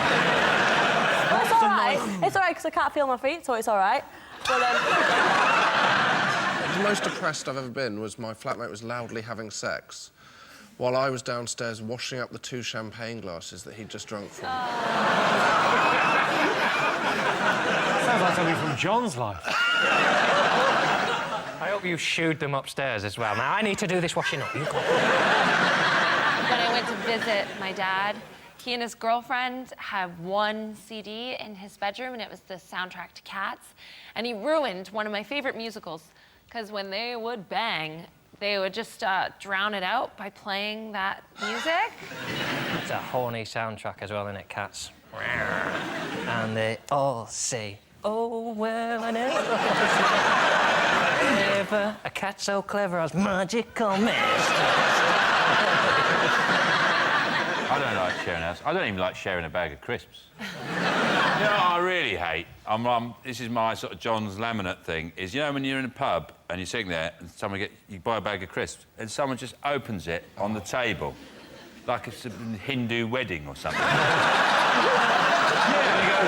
It's all right. It's all right because I can't feel my feet, so it's all right. But, The most depressed I've ever been was my flatmate was loudly having sex while I was downstairs washing up the 2 champagne glasses that he'd just drunk from. Sounds like something from John's life. I hope you shooed them upstairs as well. Now, I need to do this washing up. You go. When I went to visit my dad, he and his girlfriend had one CD in his bedroom, and it was the soundtrack to Cats. And he ruined one of my favorite musicals, because when they would bang, they would just drown it out by playing that music. It's a horny soundtrack as well, isn't it, Cats? And they all say, oh, well, I never a cat so clever as magical mist. I don't like sharing a house. I don't even like sharing a bag of crisps. You know what I really hate? This is my sort of John's laminate thing, is, you know, when you're in a pub and you're sitting there and you buy a bag of crisps and someone just opens it on the table like it's a Hindu wedding or something.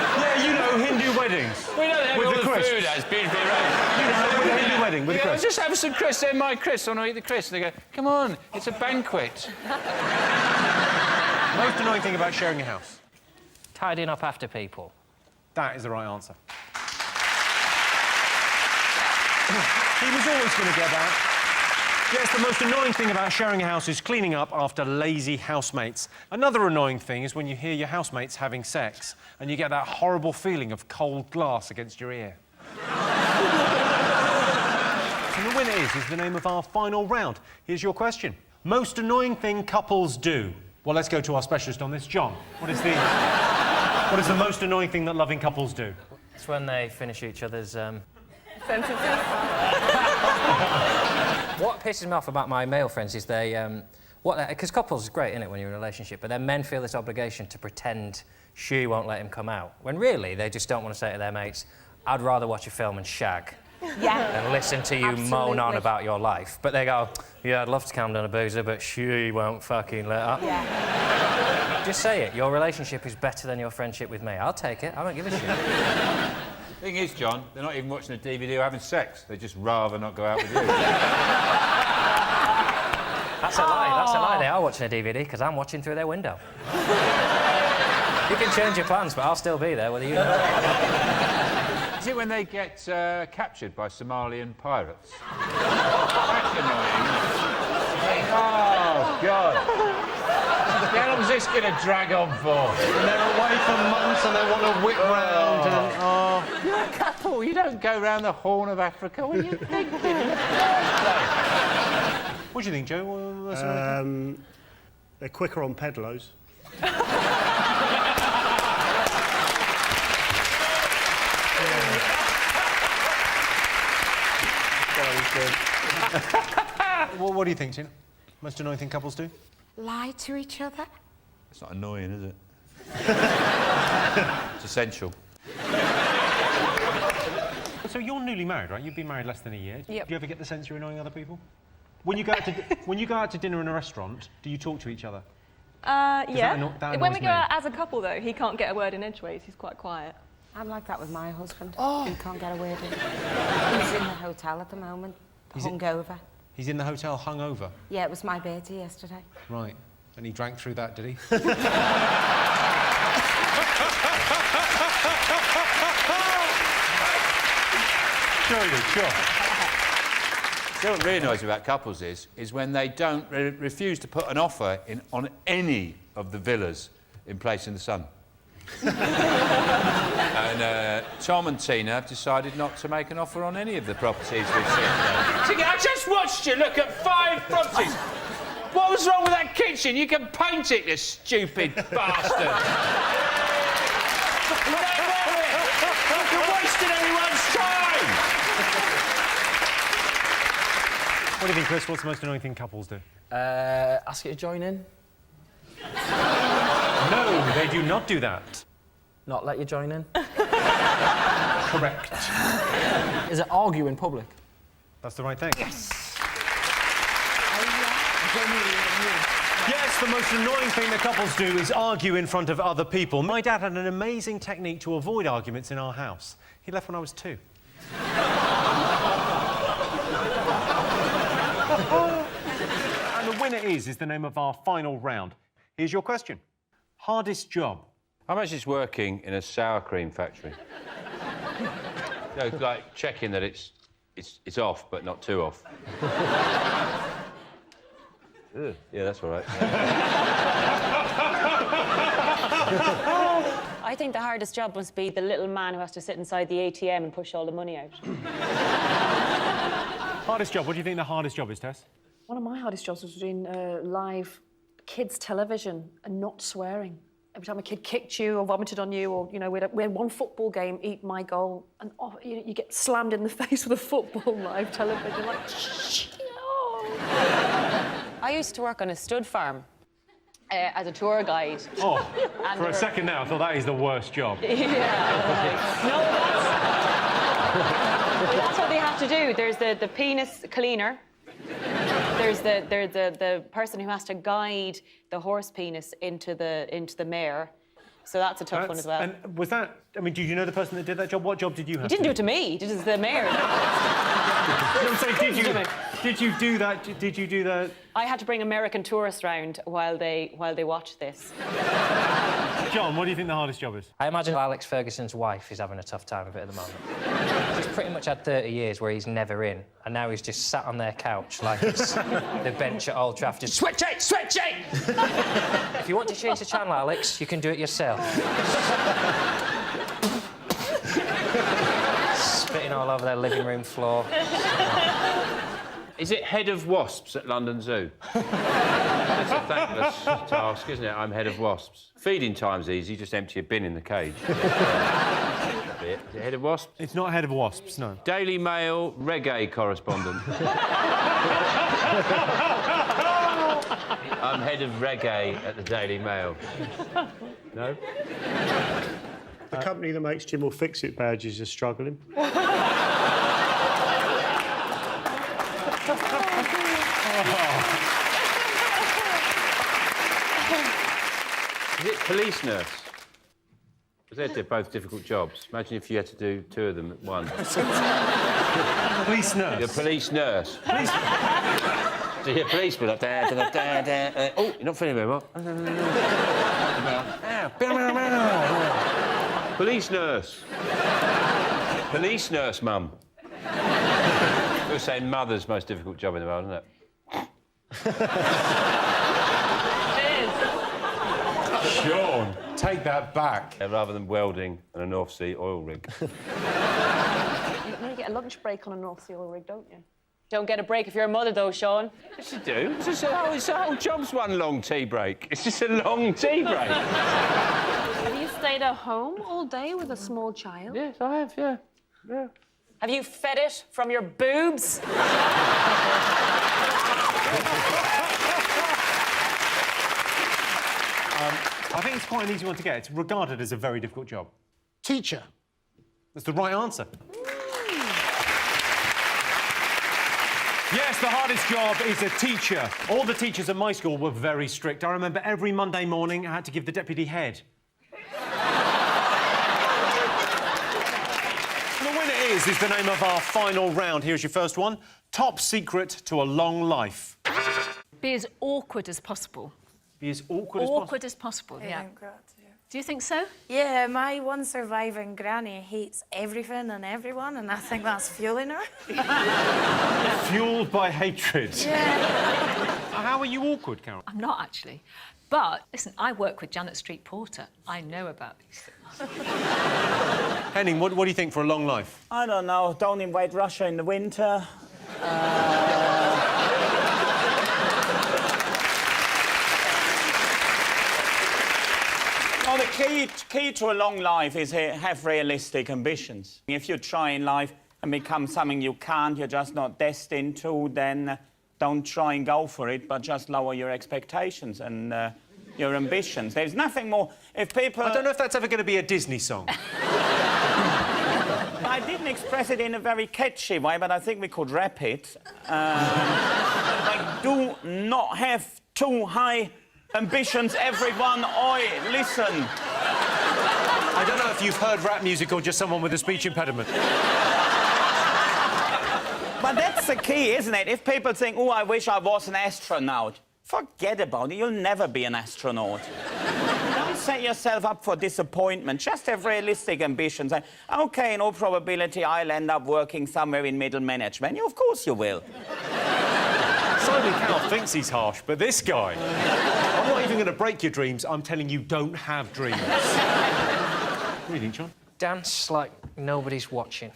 Yeah, you know, Hindu weddings. We know that with all the the crisps. food has beautifully arranged. You know, with a Hindu wedding, with the crisps. Just have some crisps, they're my crisps, I want to eat the crisps. And they go, come on, it's a banquet. Most annoying thing about sharing a house? Tidying up after people. That is the right answer. He was always going to get that. Yes, the most annoying thing about sharing a house is cleaning up after lazy housemates. Another annoying thing is when you hear your housemates having sex and you get that horrible feeling of cold glass against your ear. And the winner is the name of our final round. Here's your question. Most annoying thing couples do? Well, let's go to our specialist on this. John, what is the most annoying thing that loving couples do? It's when they finish each other's, Sentences. What pisses me off about my male friends is because couples is great, isn't it, when you're in a relationship, but then men feel this obligation to pretend she won't let him come out, when really they just don't want to say to their mates, I'd rather watch a film and shag than listen to you moan on about your life. But they go, yeah, I'd love to calm down a boozer, but she won't fucking let up. Yeah. Just say it. Your relationship is better than your friendship with me. I'll take it. I don't give a shit. Thing is, John, they're not even watching a DVD or having sex. They'd just rather not go out with you. That's a lie. That's a lie. They are watching a DVD because I'm watching through their window. You can change your plans, but I'll still be there, whether you know it. Is it when they get captured by Somalian pirates? That's annoying, isn't it? Oh, God. How long is this going to drag on for? And they're away for months and they want to whip round and... Oh. You're a couple. You don't go round the Horn of Africa. What are you thinking? What do you think, Joe? They're quicker on pedlos. Well, what do you think, Tina? Most annoying thing couples do? Lie to each other? It's not annoying, is it? It's essential. So you're newly married, right? You've been married less than a year. Yep. Do you ever get the sense you're annoying other people? When you go out to dinner in a restaurant, do you talk to each other? Yeah. that When we annoys go me. out as a couple, though, he can't get a word in edgeways. He's quite quiet. I'm like that with my husband. Oh. He can't get a word in. He's in the hotel at the moment, hungover. He's in the hotel hungover? Yeah, it was my birthday yesterday. Right. And he drank through that, did he? Sure he did, sure. So what really annoys me about couples is when they don't refuse to put an offer in on any of the villas in Place in the Sun. And Tom and Tina have decided not to make an offer on any of the properties we've seen today. I just watched you look at 5 properties. What was wrong with that kitchen? You can paint it, you stupid bastard. You're wasting everyone's time. What do you think, Chris? What's the most annoying thing couples do? Ask you to join in. No, they do not do that. Not let you join in. Correct. Is it argue in public? That's the right thing. Yes. Yes, the most annoying thing that couples do is argue in front of other people. My dad had an amazing technique to avoid arguments in our house. He left when I was 2. And the winner is the name of our final round. Here's your question. Hardest job? How much is working in a sour cream factory? No, like checking that it's off, but not too off. Ugh, yeah, that's all right. I think the hardest job must be the little man who has to sit inside the ATM and push all the money out. Hardest job? What do you think the hardest job is, Tess? One of my hardest jobs was doing live kids' television and not swearing. Every time a kid kicked you or vomited on you, or, you know, we had one football game, Eat My Goal, and you get slammed in the face with a football live television, like, I used to work on a stud farm as a tour guide. Oh, for a second now, I thought that is the worst job. Yeah. No, that's what they have to do. There's the penis cleaner. There's the person who has to guide the horse penis into the mare. So that's a tough one as well. And was that... I mean, did you know the person that did that job? What job did you have? He didn't do it to me. He did it to the mare. I'm saying, did you do that? Did you do that? I had to bring American tourists round while they watched this. John, what do you think the hardest job is? I imagine Alex Ferguson's wife is having a tough time of it at the moment. He's pretty much had 30 years where he's never in, and now he's just sat on their couch like it's the bench at Old Trafford. Just, switch it! Switch it! If you want to change the channel, Alex, you can do it yourself. Spitting all over their living room floor. Is it head of wasps at London Zoo? That's a thankless task, isn't it? I'm head of wasps. Feeding time's easy, just empty a bin in the cage. Is it head of wasps? It's not head of wasps, no. Daily Mail reggae correspondent. I'm head of reggae at the Daily Mail. No? The company that makes Jim will fix it badges are struggling. Is it police nurse? Because they're both difficult jobs. Imagine if you had to do 2 of them at once. Police nurse? The police nurse. Police... So you hear policemen like... Oh, you're not feeling very well. Police nurse. Police nurse, mum. You're saying mother's most difficult job in the world, isn't it? Sean, take that back. Rather than welding and a North Sea oil rig. You get a lunch break on a North Sea oil rig, don't you? Don't get a break if you're a mother, though, Sean. Yes, you do. It's the whole job's one long tea break. It's just a long tea break. Have you stayed at home all day with a small child? Yes, I have, yeah. Have you fed it from your boobs? I think it's quite an easy one to get. It's regarded as a very difficult job. Teacher. That's the right answer. Yes, the hardest job is a teacher. All the teachers at my school were very strict. I remember every Monday morning I had to give the deputy head. The winner is the name of our final round. Here's your first one. Top secret to a long life. Be as awkward as possible. Be as awkward as possible? Awkward as possible, yeah. think that, yeah. Do you think so? Yeah, my one surviving granny hates everything and everyone, and I think that's fueling her. Fueled by hatred. Yeah. How are you awkward, Carol? I'm not, actually. But, listen, I work with Janet Street Porter. I know about these things. Henning, what do you think for a long life? I don't know. Don't invade Russia in the winter. Well, the key to a long life is have realistic ambitions. If you try in life and become something you can't, you're just not destined to, then don't try and go for it, but just lower your expectations and your ambitions. There's nothing more... If people... I don't know if that's ever going to be a Disney song. I didn't express it in a very catchy way, but I think we could rap it. Like, do not have too high ambitions, everyone. Oi, listen. I don't know if you've heard rap music or just someone with a speech impediment. But that's the key, isn't it? If people think, oh, I wish I was an astronaut, forget about it. You'll never be an astronaut. Don't set yourself up for disappointment. Just have realistic ambitions. And, OK, in all probability, I'll end up working somewhere in middle management. Of course you will. Simon Cowell thinks he's harsh, but this guy... I'm not even going to break your dreams. I'm telling you, don't have dreams. What do you think, John? Dance like nobody's watching.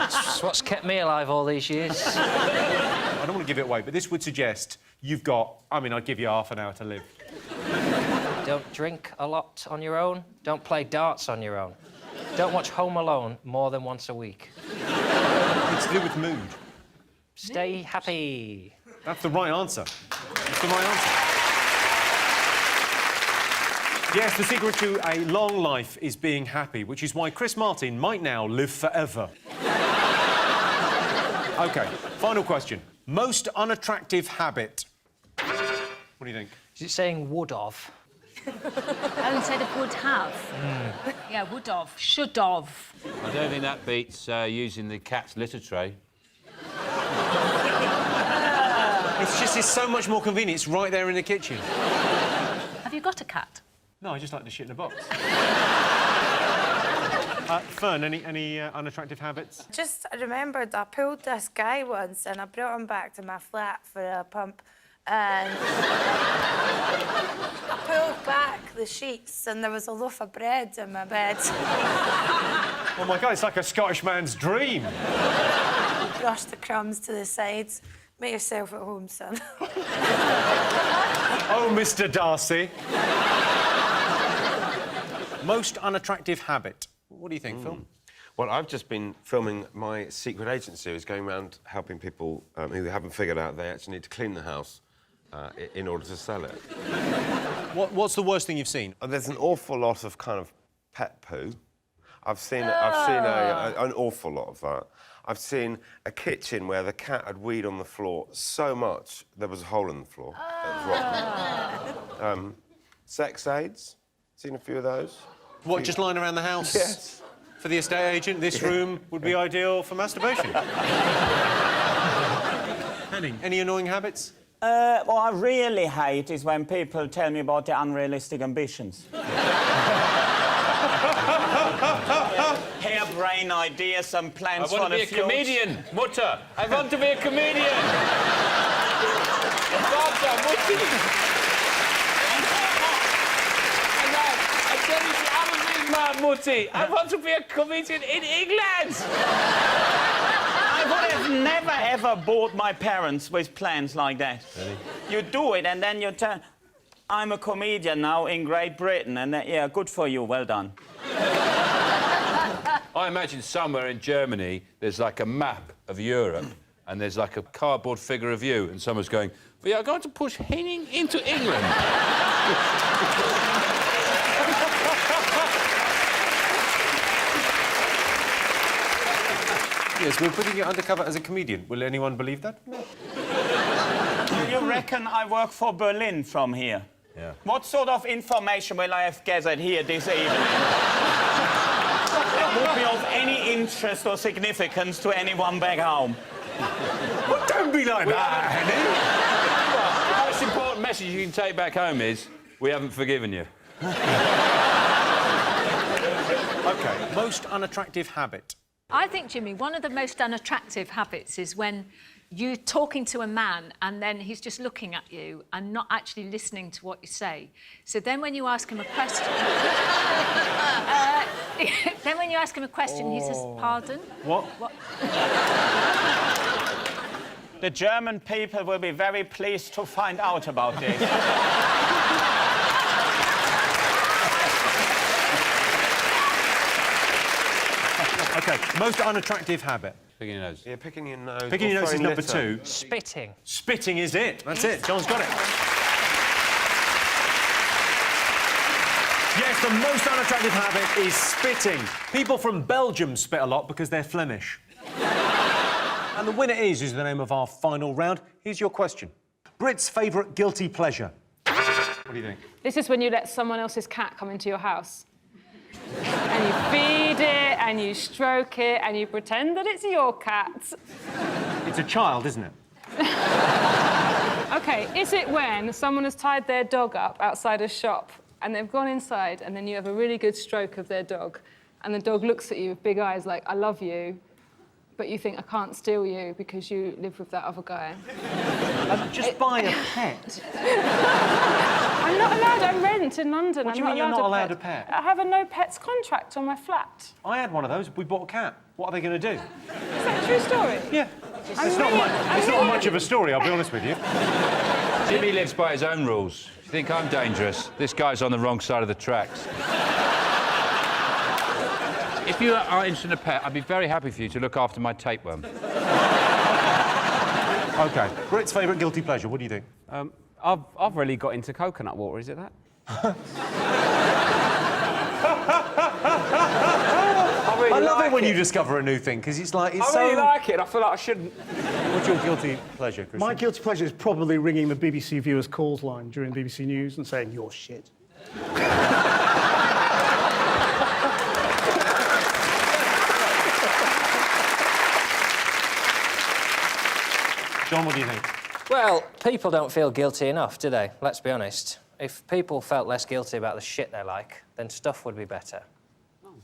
It's what's kept me alive all these years. I don't want to give it away, but this would suggest you've got... I mean, I'd give you half an hour to live. Don't drink a lot on your own. Don't play darts on your own. Don't watch Home Alone more than once a week. It's to do with mood. Stay happy. That's the right answer. That's the right answer. Yes, the secret to a long life is being happy, which is why Chris Martin might now live forever. OK, final question. Most unattractive habit. What do you think? Is it saying would of? Oh, instead of would have. Yeah, would have, should have. I don't think that beats using the cat's litter tray. It's so much more convenient. It's right there in the kitchen. Have you got a cat? No, I just like to shit in a box. Fern, any unattractive habits? Just remembered I pulled this guy once and I brought him back to my flat for a pump. And I pulled back the sheets and there was a loaf of bread in my bed. Oh, my God, it's like a Scottish man's dream. Brush the crumbs to the sides. Make yourself at home, son. Oh, Mr. Darcy. Most unattractive habit. What do you think, Phil? Well, I've just been filming my secret agent series, going around helping people who haven't figured out they actually need to clean the house in order to sell it. What's the worst thing you've seen? There's an awful lot of kind of pet poo. I've seen an awful lot of that. I've seen a kitchen where the cat had weed on the floor so much there was a hole in the floor. That was rotten. Sex aids. Seen a few of those. What, just lying around the house? Yes. For the estate agent, this room would be ideal for masturbation. Henning, any annoying habits? What I really hate is when people tell me about their unrealistic ambitions. Harebrained ideas and plans for the future. I want to be a comedian, Mutter. I want to be a comedian. Mutter, Mutti. I tell you the other thing, Mutti. I want to be a comedian in England. I would have never, ever bored my parents with plans like that. Really? You do it, and then you tell... I'm a comedian now in Great Britain, and yeah, good for you, well done. I imagine somewhere in Germany there's like a map of Europe and there's like a cardboard figure of you and someone's going, we are going to push Henning into England. Yes, we're putting you undercover as a comedian. Will anyone believe that? Do you reckon I work for Berlin from here? Yeah. What sort of information will I have gathered here this evening? That would be of any interest or significance to anyone back home. Well, don't be like that, Henning. The most important message you can take back home is, we haven't forgiven you. OK, most unattractive habit. I think, Jimmy, one of the most unattractive habits is when you're talking to a man and then he's just looking at you and not actually listening to what you say. So then when you ask him a question... then when you ask him a question, he says, pardon? What? The German people will be very pleased to find out about this. OK, most unattractive habit. Picking your nose. Yeah, picking your nose. Picking your nose is number litter. 2. Spitting. Spitting is it. That's it. John's got it. Yes, the most unattractive habit is spitting. People from Belgium spit a lot because they're Flemish. And the winner is the name of our final round. Here's your question. Brit's favourite guilty pleasure. What do you think? This is when you let someone else's cat come into your house. And you feed it, and you stroke it, and you pretend that it's your cat. It's a child, isn't it? OK, is it when someone has tied their dog up outside a shop and they've gone inside and then you have a really good stroke of their dog and the dog looks at you with big eyes like, I love you, but you think, I can't steal you because you live with that other guy? Just buy a pet. I'm not allowed. I rent in London. What do you mean you're not allowed a pet? I have a no pets contract on my flat. I had one of those. We bought a cat. What are they going to do? Is that a true story? Yeah. It's not much of a story, I'll be honest with you. Jimmy lives by his own rules. You think I'm dangerous? This guy's on the wrong side of the tracks. If you are interested in a pet, I'd be very happy for you to look after my tapeworm. OK. Brit's favourite guilty pleasure, what do you think? I've really got into coconut water, is it that? I love it when you discover a new thing, because it's like... It's I really like it, and I feel like I shouldn't. What's your guilty pleasure, Christian? My guilty pleasure is probably ringing the BBC viewers' calls line during BBC News and saying, you're shit. John, what do you think? Well, people don't feel guilty enough, do they? Let's be honest. If people felt less guilty about the shit they like, then stuff would be better.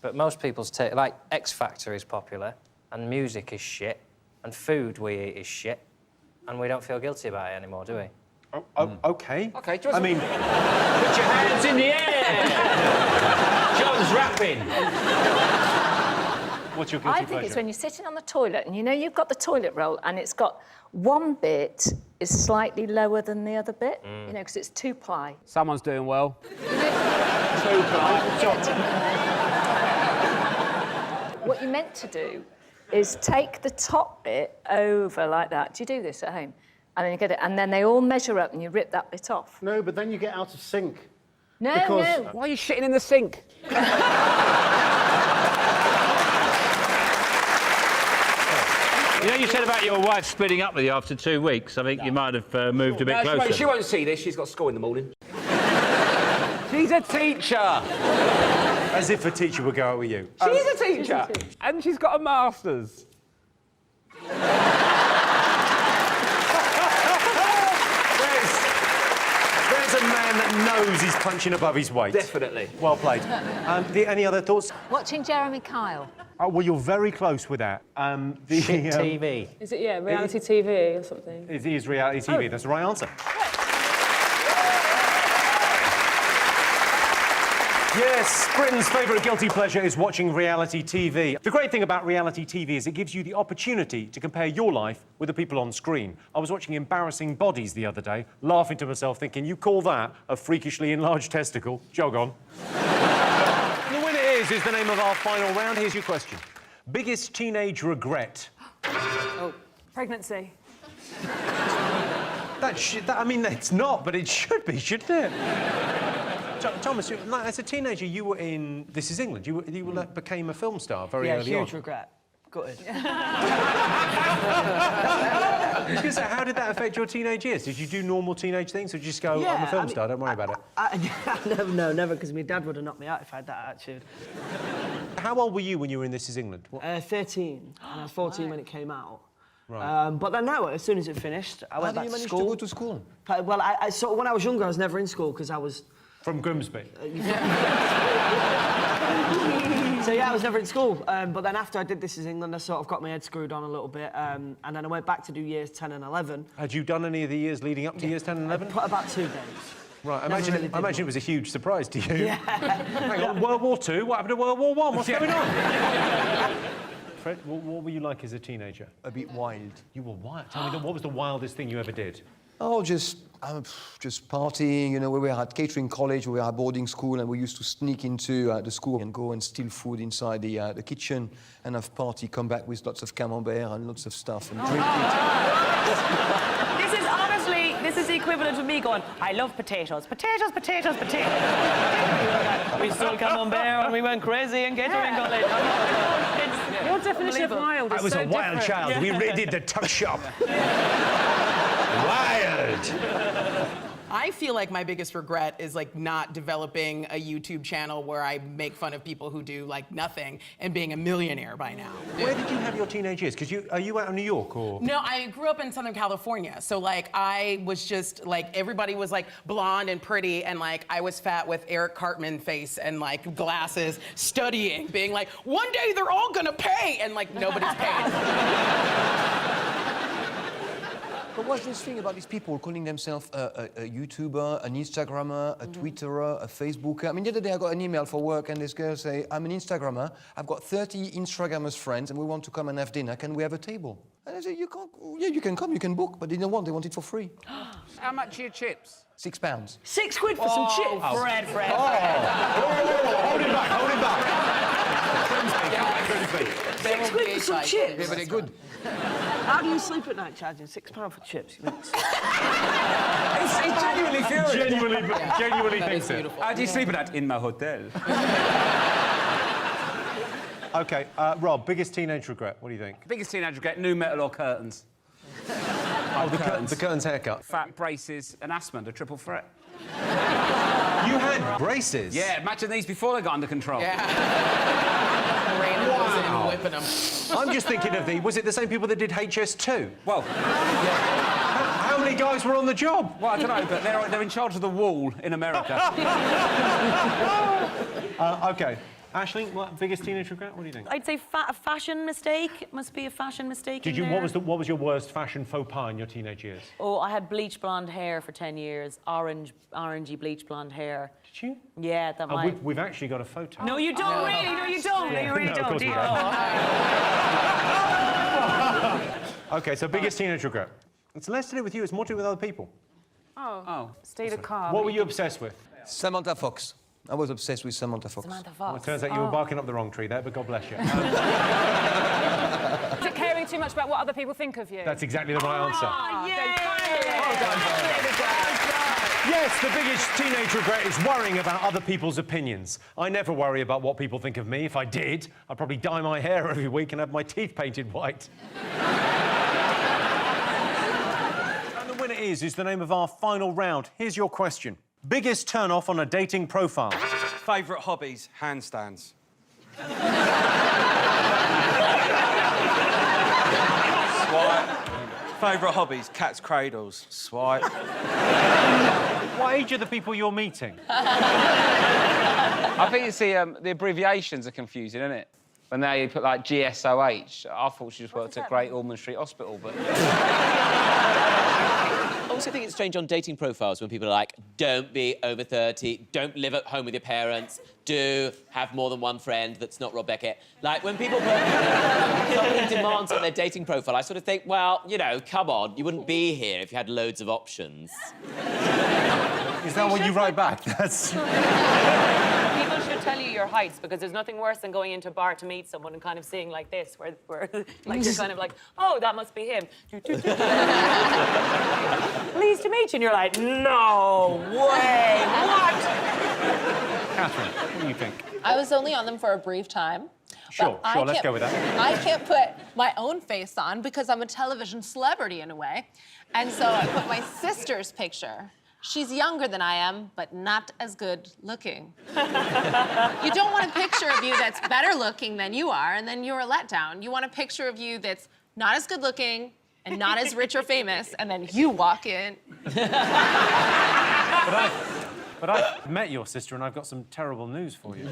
But most people's take... Like, X Factor is popular, and music is shit, and food we eat is shit, and we don't feel guilty about it anymore, do we? OK. OK, I mean... Put your hands in the air! John's rapping. What's your guilty I think pleasure? it's when you're sitting on the toilet and you know you've got the toilet roll and it's got one bit is slightly lower than the other bit, you know, because it's 2-ply. Someone's doing well. 2-ply. What you're meant to do is take the top bit over like that. Do you do this at home? And then you get it, and then they all measure up and you rip that bit off. No, but then you get out of sync. No, because... no. Why are you shitting in the sink? You know, you said about your wife splitting up with you after 2 weeks. I think you might have moved a bit closer. She won't see this. She's got school in the morning. She's a teacher. As if a teacher would go out with you. She's a teacher. And she's got a master's. There's a man that knows he's punching above his weight. Definitely. Well played. Any other thoughts? Watching Jeremy Kyle. Oh, well, you're very close with that. Shit TV. Is it, yeah, reality TV or something? It is reality TV. That's the right answer. Yes, Britain's favourite guilty pleasure is watching reality TV. The great thing about reality TV is it gives you the opportunity to compare your life with the people on screen. I was watching Embarrassing Bodies the other day, laughing to myself, thinking, you call that a freakishly enlarged testicle? Jog on. The winner is the name of our final round. Here's your question. Biggest teenage regret? Oh, pregnancy. I mean, it's not, but it should be, shouldn't it? Thomas, as a teenager, you were in This Is England. You became a film star very early on. Huge regret. Gutted. How did that affect your teenage years? Did you do normal teenage things, or did you just go, I'm a film star, don't worry about it? Never, because my dad would have knocked me out if I had that attitude. How old were you when you were in This Is England? 13, and I was 14 when it came out. Right. But then no, as soon as it finished, I went back to school. How did you manage to go to school? Well, I sort of, when I was younger, I was never in school because I was... From Grimsby? So yeah, I was never in school. But then after I did This Is England, I sort of got my head screwed on a little bit. And then I went back to do years 10 and 11. Had you done any of the years leading up to years 10 and 11? About 2 days. Right, I imagine it was a huge surprise to you. Yeah. Hang on, World War II? What happened to World War I? What's going on? Fred, what were you like as a teenager? A bit wild. You were wild? Tell me, what was the wildest thing you ever did? Oh, just partying, you know, we were at catering college, we were at boarding school, and we used to sneak into the school and go and steal food inside the kitchen and have party, come back with lots of camembert and lots of stuff and drink it. This is honestly, this is the equivalent of me going, I love potatoes. Potatoes, potatoes, potatoes. We stole camembert and we went crazy in catering college. Your definition of wild is I was so a wild different. child. We raided the tuck shop. Wild! I feel like my biggest regret is like not developing a YouTube channel where I make fun of people who do like nothing and being a millionaire by now. Where did you have your teenage years? Because are you out of New York or? No, I grew up in Southern California. So like I was just like, everybody was like blonde and pretty and like I was fat with Eric Cartman face and like glasses studying, being like, one day they're all gonna pay and like nobody's paid. But what's this thing about these people calling themselves a YouTuber, an Instagrammer, a Twitterer, a Facebooker? I mean, the other day I got an email for work and this girl say, I'm an Instagrammer, I've got 30 Instagrammers friends and we want to come and have dinner, can we have a table? And I said, you can't, yeah, you can come, you can book, but they didn't want, they want it for free. How much are your chips? £6. 6 quid for some chips? Oh. Fred. Hold him back, hold him back. 6 quid for some chips? Yeah, but they're good. How do you sleep at night charging £6 for chips? It's genuinely furious. Genuinely thinks it. How do you sleep at night? In my hotel. OK, Rob, biggest teenage regret, what do you think? Biggest teenage regret, new metal or curtains? The curtains haircut. Fat braces and asthma, the triple threat. You had braces? Yeah, imagine these before they got under control. Wow. Whipping them. I'm just thinking of was it the same people that did HS2? Well, How many guys were on the job? well, I don't know, but they're in charge of the wall in America. OK. Aisling, biggest teenage regret? What do you think? I'd say a fashion mistake. It must be a fashion mistake. Did you? What was your worst fashion faux pas in your teenage years? Oh, I had bleach blonde hair for 10 years. Orangey bleach blonde hair. Did you? Yeah, that might. We've actually got a photo. No, you don't really. No, you don't. No, you really No, of don't. course we don't. OK, so biggest teenage regret. It's less to do with you, it's more to do with other people. Oh. Stay the car. What were you obsessed with? Samantha Fox. I was obsessed with Samantha Fox. Well, it turns out you were barking up the wrong tree there, but God bless you. Is it caring too much about what other people think of you? That's exactly the right answer. Yes, the biggest teenage regret is worrying about other people's opinions. I never worry about what people think of me. If I did, I'd probably dye my hair every week and have my teeth painted white. And the winner is the name of our final round. Here's your question. Biggest turn-off on a dating profile? Favourite hobbies? Handstands. Swipe. Favourite hobbies? Cat's cradles. Swipe. What age are the people you're meeting? I think it's the abbreviations are confusing, isn't it? When they put like GSOH. I thought she just worked at Great Ormond Street Hospital, but... I also think it's strange on dating profiles when people are like, don't be over 30, don't live at home with your parents, do have more than one friend that's not Rob Beckett. Like, when people put something demands on their dating profile, I sort of think, well, you know, come on, you wouldn't be here if you had loads of options. Is that what you write back? That's... People should tell you your heights, because there's nothing worse than going into a bar to meet someone and kind of seeing like this, where like you're kind of like, oh, that must be him. Pleased to meet you, and you're like, no way, what? Catherine, what do you think? I was only on them for a brief time. Sure, let's go with that. I can't put my own face on because I'm a television celebrity in a way. And so I put my sister's picture. She's younger than I am, but not as good looking. You don't want a picture of you that's better looking than you are, and then you're a letdown. You want a picture of you that's not as good looking and not as rich or famous, and then you walk in. But I've met your sister, and I've got some terrible news for you.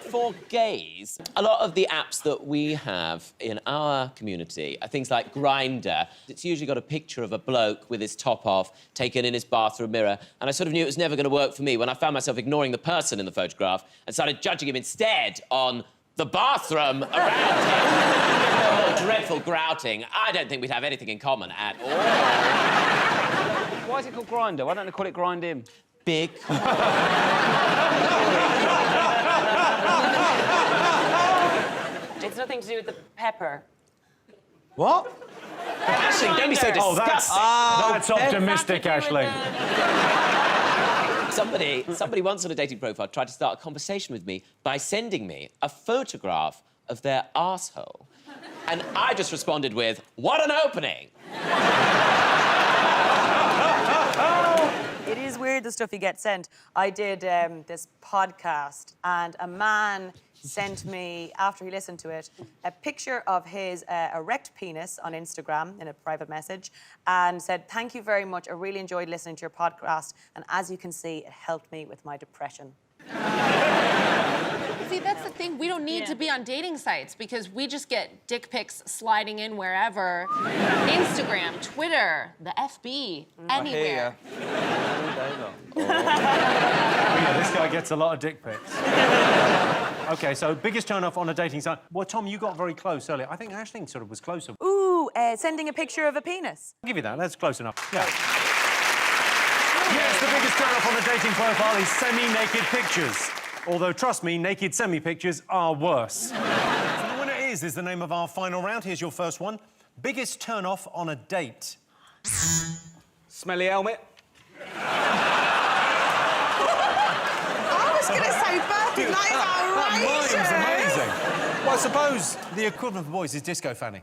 For gays, a lot of the apps that we have in our community are things like Grindr. It's usually got a picture of a bloke with his top off, taken in his bathroom mirror, and I sort of knew it was never going to work for me when I found myself ignoring the person in the photograph and started judging him instead on the bathroom around him. Oh, dreadful grouting. I don't think we'd have anything in common at all. Why is it called Grindr? Why don't they call it Grind Him? Big. It's nothing to do with the pepper. What? Aisling, don't be so disgusting. That's optimistic, Aisling. Somebody once on a dating profile tried to start a conversation with me by sending me a photograph of their arsehole. And I just responded with, what an opening! It is weird, the stuff you get sent. I did this podcast, and a man sent me, after he listened to it, a picture of his erect penis on Instagram in a private message, and said, thank you very much, I really enjoyed listening to your podcast, and as you can see, it helped me with my depression. See, that's the thing. We don't need to be on dating sites because we just get dick pics sliding in wherever. Instagram, Twitter, the FB, anywhere. Yeah, this guy gets a lot of dick pics. OK, so biggest turn-off on a dating site. Well, Tom, you got very close earlier. I think Aisling sort of was closer. Ooh, sending a picture of a penis. I'll give you that. That's close enough. Yeah. Yes, the biggest turn-off on a dating profile is semi-naked pictures. Although, trust me, naked semi-pictures are worse. So the winner is the name of our final round. Here's your first one. Biggest turn-off on a date. Smelly helmet. I was going to say birthday night is outrageous. That is amazing. Well, I suppose the equivalent for boys is disco fanny.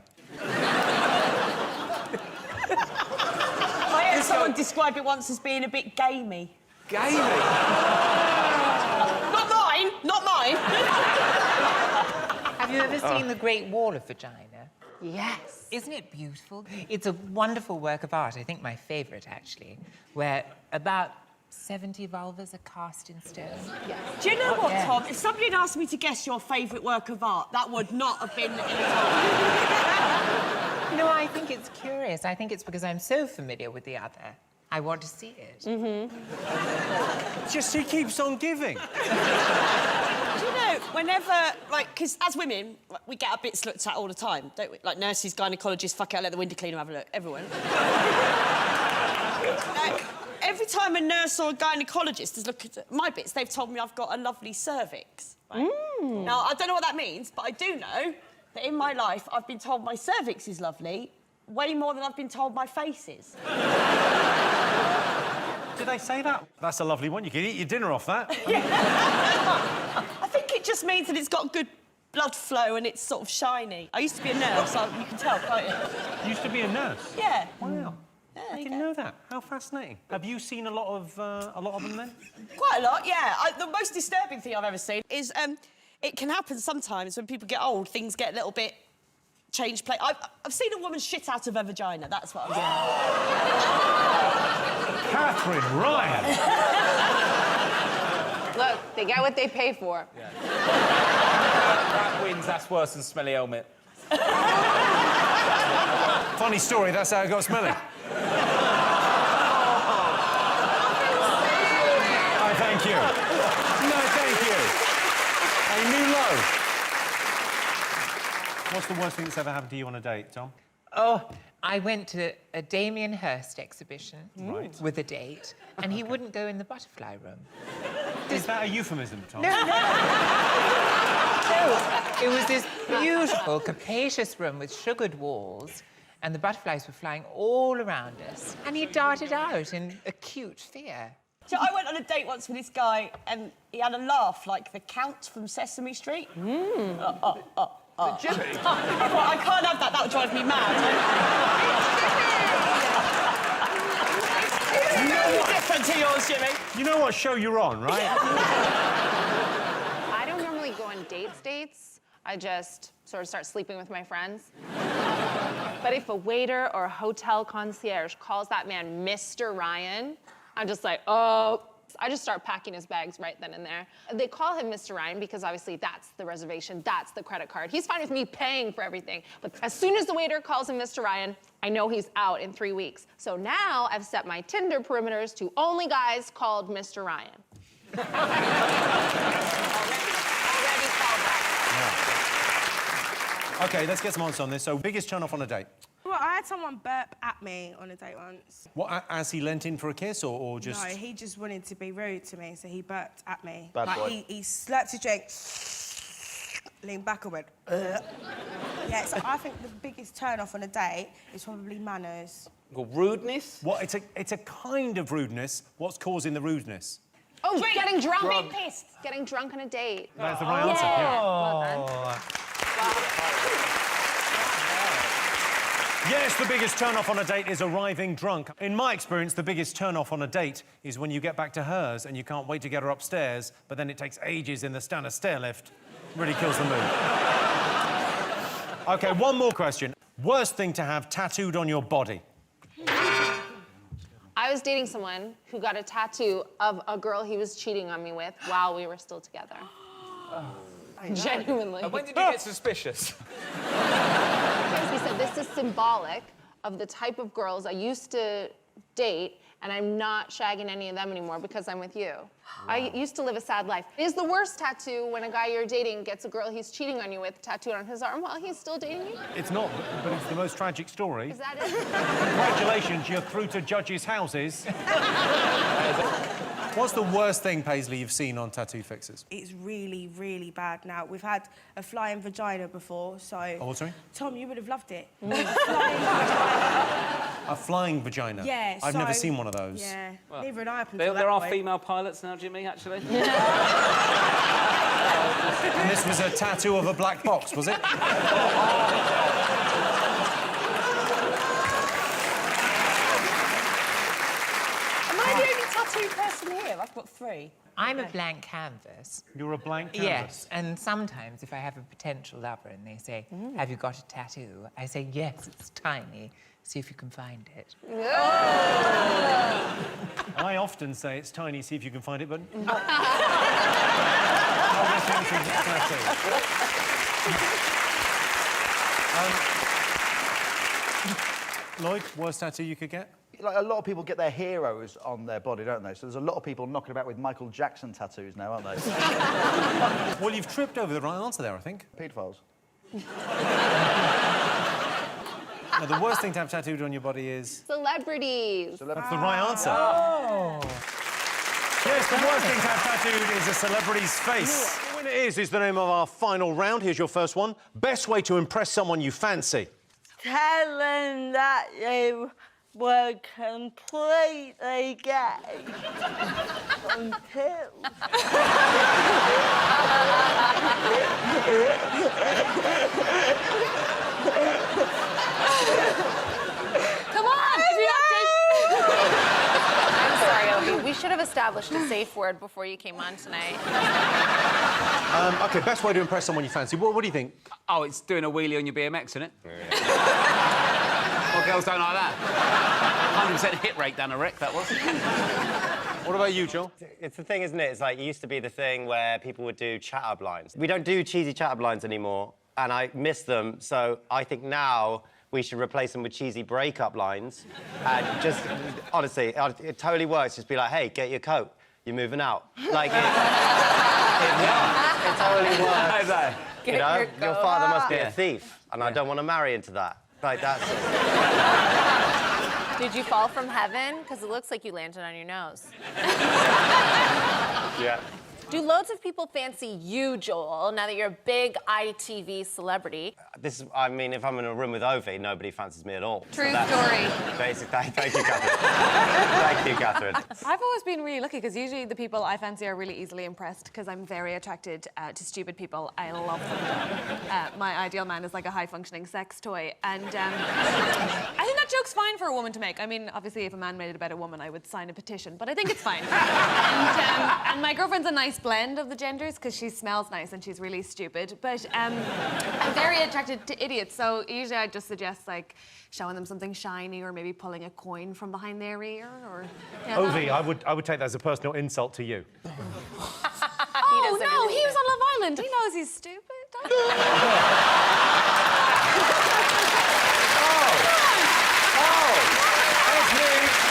I heard someone describe it once as being a bit gamey. Gamey? Not mine. Have you ever seen The Great Wall of Vagina? Yes. Isn't it beautiful? It's a wonderful work of art, I think my favourite, actually, where about 70 vulvas are cast in stone. Yeah. Do you know what, Tom? If somebody had asked me to guess your favourite work of art, that would not have been No, I think it's curious. I think it's because I'm so familiar with the other. I want to see it. Just he keeps on giving. Do you know, whenever, like, because as women, we get our bits looked at all the time, don't we? Like nurses, gynecologists, fuck it, I'll let the window cleaner have a look, everyone. Every time a nurse or a gynecologist has looked at my bits, they've told me I've got a lovely cervix. Right? Now, I don't know what that means, but I do know that in my life, I've been told my cervix is lovely way more than I've been told my face is. Did they say that? That's a lovely one. You can eat your dinner off that. Yeah. I think it just means that it's got good blood flow and it's sort of shiny. I used to be a nurse, so you can tell, can't you? You used to be a nurse? Yeah. Wow. I didn't know that. How fascinating. Have you seen a lot of them then? Quite a lot, yeah. The most disturbing thing I've ever seen is it can happen sometimes when people get old, things get a little bit change place. I've seen a woman shit out of her vagina, that's what I'm doing. Catherine Ryan! Look, they get what they pay for. Yeah. That wins, that's worse than smelly helmet. Funny story, that's how it got smelly. I thank you. No, thank you. A new low. What's the worst thing that's ever happened to you on a date, Tom? Oh, I went to a Damien Hirst exhibition with a date, and he wouldn't go in the butterfly room. Is that a euphemism, Tom? No. It was this beautiful, capacious room with sugared walls, and the butterflies were flying all around us. And he darted out in acute fear. So I went on a date once with this guy, and he had a laugh like the Count from Sesame Street. Jimmy? I can't have that. That would drive me mad. No different to yours, Jimmy. You know what show you're on, right? I don't normally go on dates. I just sort of start sleeping with my friends. But if a waiter or a hotel concierge calls that man Mr. Ryan, I'm just like, oh. I just start packing his bags right then and there. They call him Mr. Ryan because obviously that's the reservation, that's the credit card. He's fine with me paying for everything. But as soon as the waiter calls him Mr. Ryan, I know he's out in 3 weeks. So now I've set my Tinder perimeters to only guys called Mr. Ryan. Already called that. OK, let's get some answers on this. So, biggest turn-off on a date? Well, I had someone burp at me on a date once. What, as he leant in for a kiss, or just... No, he just wanted to be rude to me, so he burped at me. Bad like, boy. He slurped his drink, leaned back and went, ugh. Yeah, so I think the biggest turn-off on a date is probably manners. Well, rudeness? What, it's a kind of rudeness. What's causing the rudeness? Oh, getting drunk. Getting drunk on a date. That's the right answer, yeah. Well done. Yes, the biggest turn-off on a date is arriving drunk. In my experience, the biggest turn-off on a date is when you get back to hers and you can't wait to get her upstairs, but then it takes ages in the standard stair lift. Really kills the mood. OK, one more question. Worst thing to have tattooed on your body? I was dating someone who got a tattoo of a girl he was cheating on me with while we were still together. Genuinely. When did you get suspicious? He said, this is symbolic of the type of girls I used to date, and I'm not shagging any of them anymore because I'm with you. I used to live a sad life. It is the worst tattoo when a guy you're dating gets a girl he's cheating on you with tattooed on his arm while he's still dating you? It's not, but it's the most tragic story. Is that it? Congratulations, you're through to judges' houses. What's the worst thing, Paisley, you've seen on tattoo fixers? It's really, really bad now. We've had a flying vagina before, so... Oh, sorry? Tom, you would have loved it. A flying vagina? Yeah, I've never so- seen one of those. Yeah, Well, neither had I up until There that are point. female pilots now, Jimmy, actually. And this was a tattoo of a black box, was it? Am I the only tattoo person here? I've got 3. I'm a blank canvas. You're a blank canvas? Yes, and sometimes if I have a potential lover and they say, have you got a tattoo? I say, yes, it's tiny. See if you can find it. I often say it's tiny, see if you can find it, but... Lloyd, worst tattoo you could get? Like, a lot of people get their heroes on their body, don't they? So there's a lot of people knocking about with Michael Jackson tattoos now, aren't they? Well, you've tripped over the right answer there, I think. Paedophiles. No, the worst thing to have tattooed on your body is... Celebrities. That's the right answer. Oh. Yes, the worst thing to have tattooed is a celebrity's face. The winner is the name of our final round. Here's your first one. Best way to impress someone you fancy. Tell them that you were completely gay until... Come on! If you're not I'm sorry, Obi. We should have established a safe word before you came on tonight. OK, best way to impress someone you fancy. What do you think? Oh, it's doing a wheelie on your BMX, isn't it? Well, girls don't like that. 100% hit rate down a wreck, that was. What about you, Joel? It's the thing, isn't it? It's like, it used to be the thing where people would do chat-up lines. We don't do cheesy chat-up lines anymore, and I miss them, so I think now we should replace them with cheesy break-up lines. And just, honestly, it totally works. Just be like, hey, get your coat. You're moving out. Like, it totally works. You know, your father must be a thief, and I don't want to marry into that. Like, that's... Did you fall from heaven? Because it looks like you landed on your nose. Yeah. Do loads of people fancy you, Joel, now that you're a big ITV celebrity? I mean, if I'm in a room with Ovi, nobody fancies me at all. True story. Basically, thank you, Catherine. Thank you, Catherine. I've always been really lucky because usually the people I fancy are really easily impressed because I'm very attracted to stupid people. I love them. My ideal man is like a high-functioning sex toy, and I think that joke's fine for a woman to make. I mean, obviously, if a man made it about a woman, I would sign a petition, but I think it's fine. And my girlfriend's a nice blend of the genders because she smells nice and she's really stupid. But I'm very attracted to idiots, so usually I just suggest like showing them something shiny or maybe pulling a coin from behind their ear or. You know, Ovi, I would take that as a personal insult to you. Oh no, he was on Love Island. He knows he's stupid.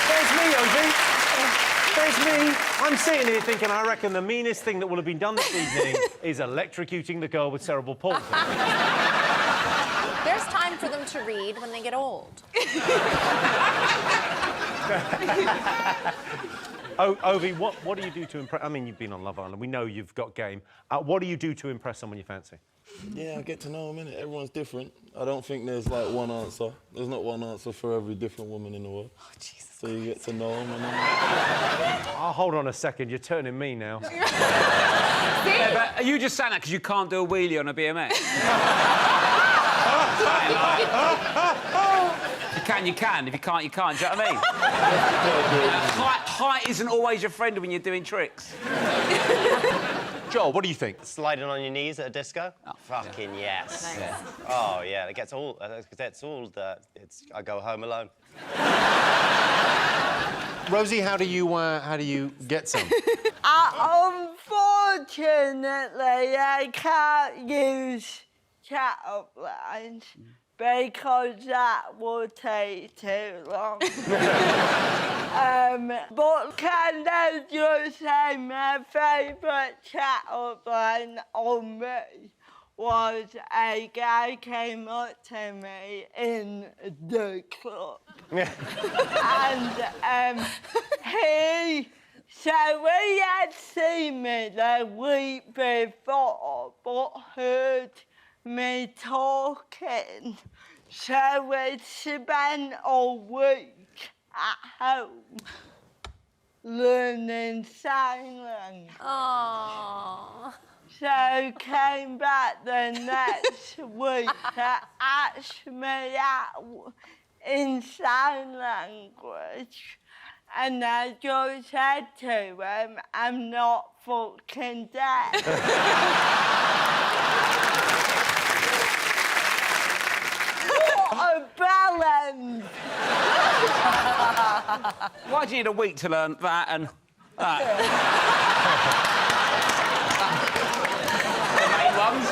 There's me, Ovi. There's me. I'm sitting here thinking, I reckon the meanest thing that will have been done this evening is electrocuting the girl with cerebral palsy. There's time for them to read when they get old. Ovi, what do you do to impress... I mean, you've been on Love Island. We know you've got game. What do you do to impress someone you fancy? Yeah, I get to know them, innit? Everyone's different. I don't think there's, like, one answer. There's not one answer for every different woman in the world. Oh, Jesus. So you get to know them and then... Oh, hold on a second. You're turning me now. Yeah, but are you just saying that because you can't do a wheelie on a BMX? You can. If you can't, you can't. Do you know what I mean? Height isn't always your friend when you're doing tricks. Joel, what do you think? Sliding on your knees at a disco? Oh, fucking yes. Nice. Yeah. Oh, yeah, it gets all... I go home alone. Rosie, how do you get some? Unfortunately, I can't use chat-up lines because that would take too long. But can I just say my favourite chat-up line on me was a guy came up to me in the club. And so he had seen me the week before, but heard me talking. So we spent a week at home learning sign language. Aww. So came back the next week to ask me out in sign language. And I just said to him, I'm not fucking dead. What a balance! Why do you need a week to learn that and that? The main ones?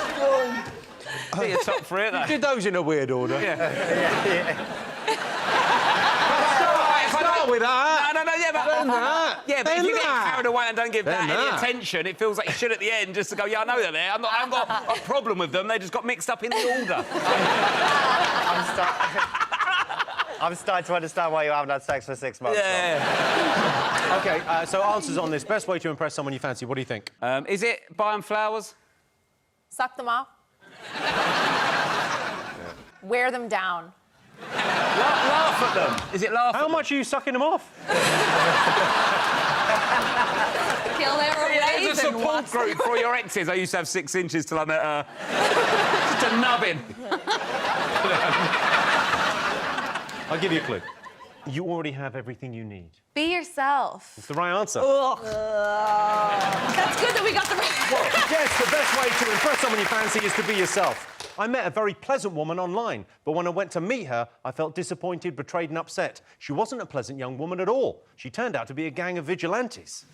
I think you're top three, aren't they? You did those in a weird order. Yeah. Start with that. No, yeah, but... Then that. Yeah, but then if you that. get carried away and don't give Then that any that. attention, it feels like you should at the end just to go, yeah, I know they're there. I haven't got a problem with them. They just got mixed up in the order. I'm starting to understand why you haven't had sex for 6 months. Yeah. OK, so answers on this. Best way to impress someone you fancy, what do you think? Is it buy them flowers? Suck them off. Wear them down. Laugh at them. Is it laugh? How much are you sucking them off? Kill their There's a support group for your exes. I used to have 6 inches till I met her. Just a nubbin. I'll give you a clue. You already have everything you need. Be yourself. It's the right answer. That's good that we got the right. Well, yes, the best way to impress someone you fancy is to be yourself. I met a very pleasant woman online, but when I went to meet her, I felt disappointed, betrayed and upset. She wasn't a pleasant young woman at all. She turned out to be a gang of vigilantes.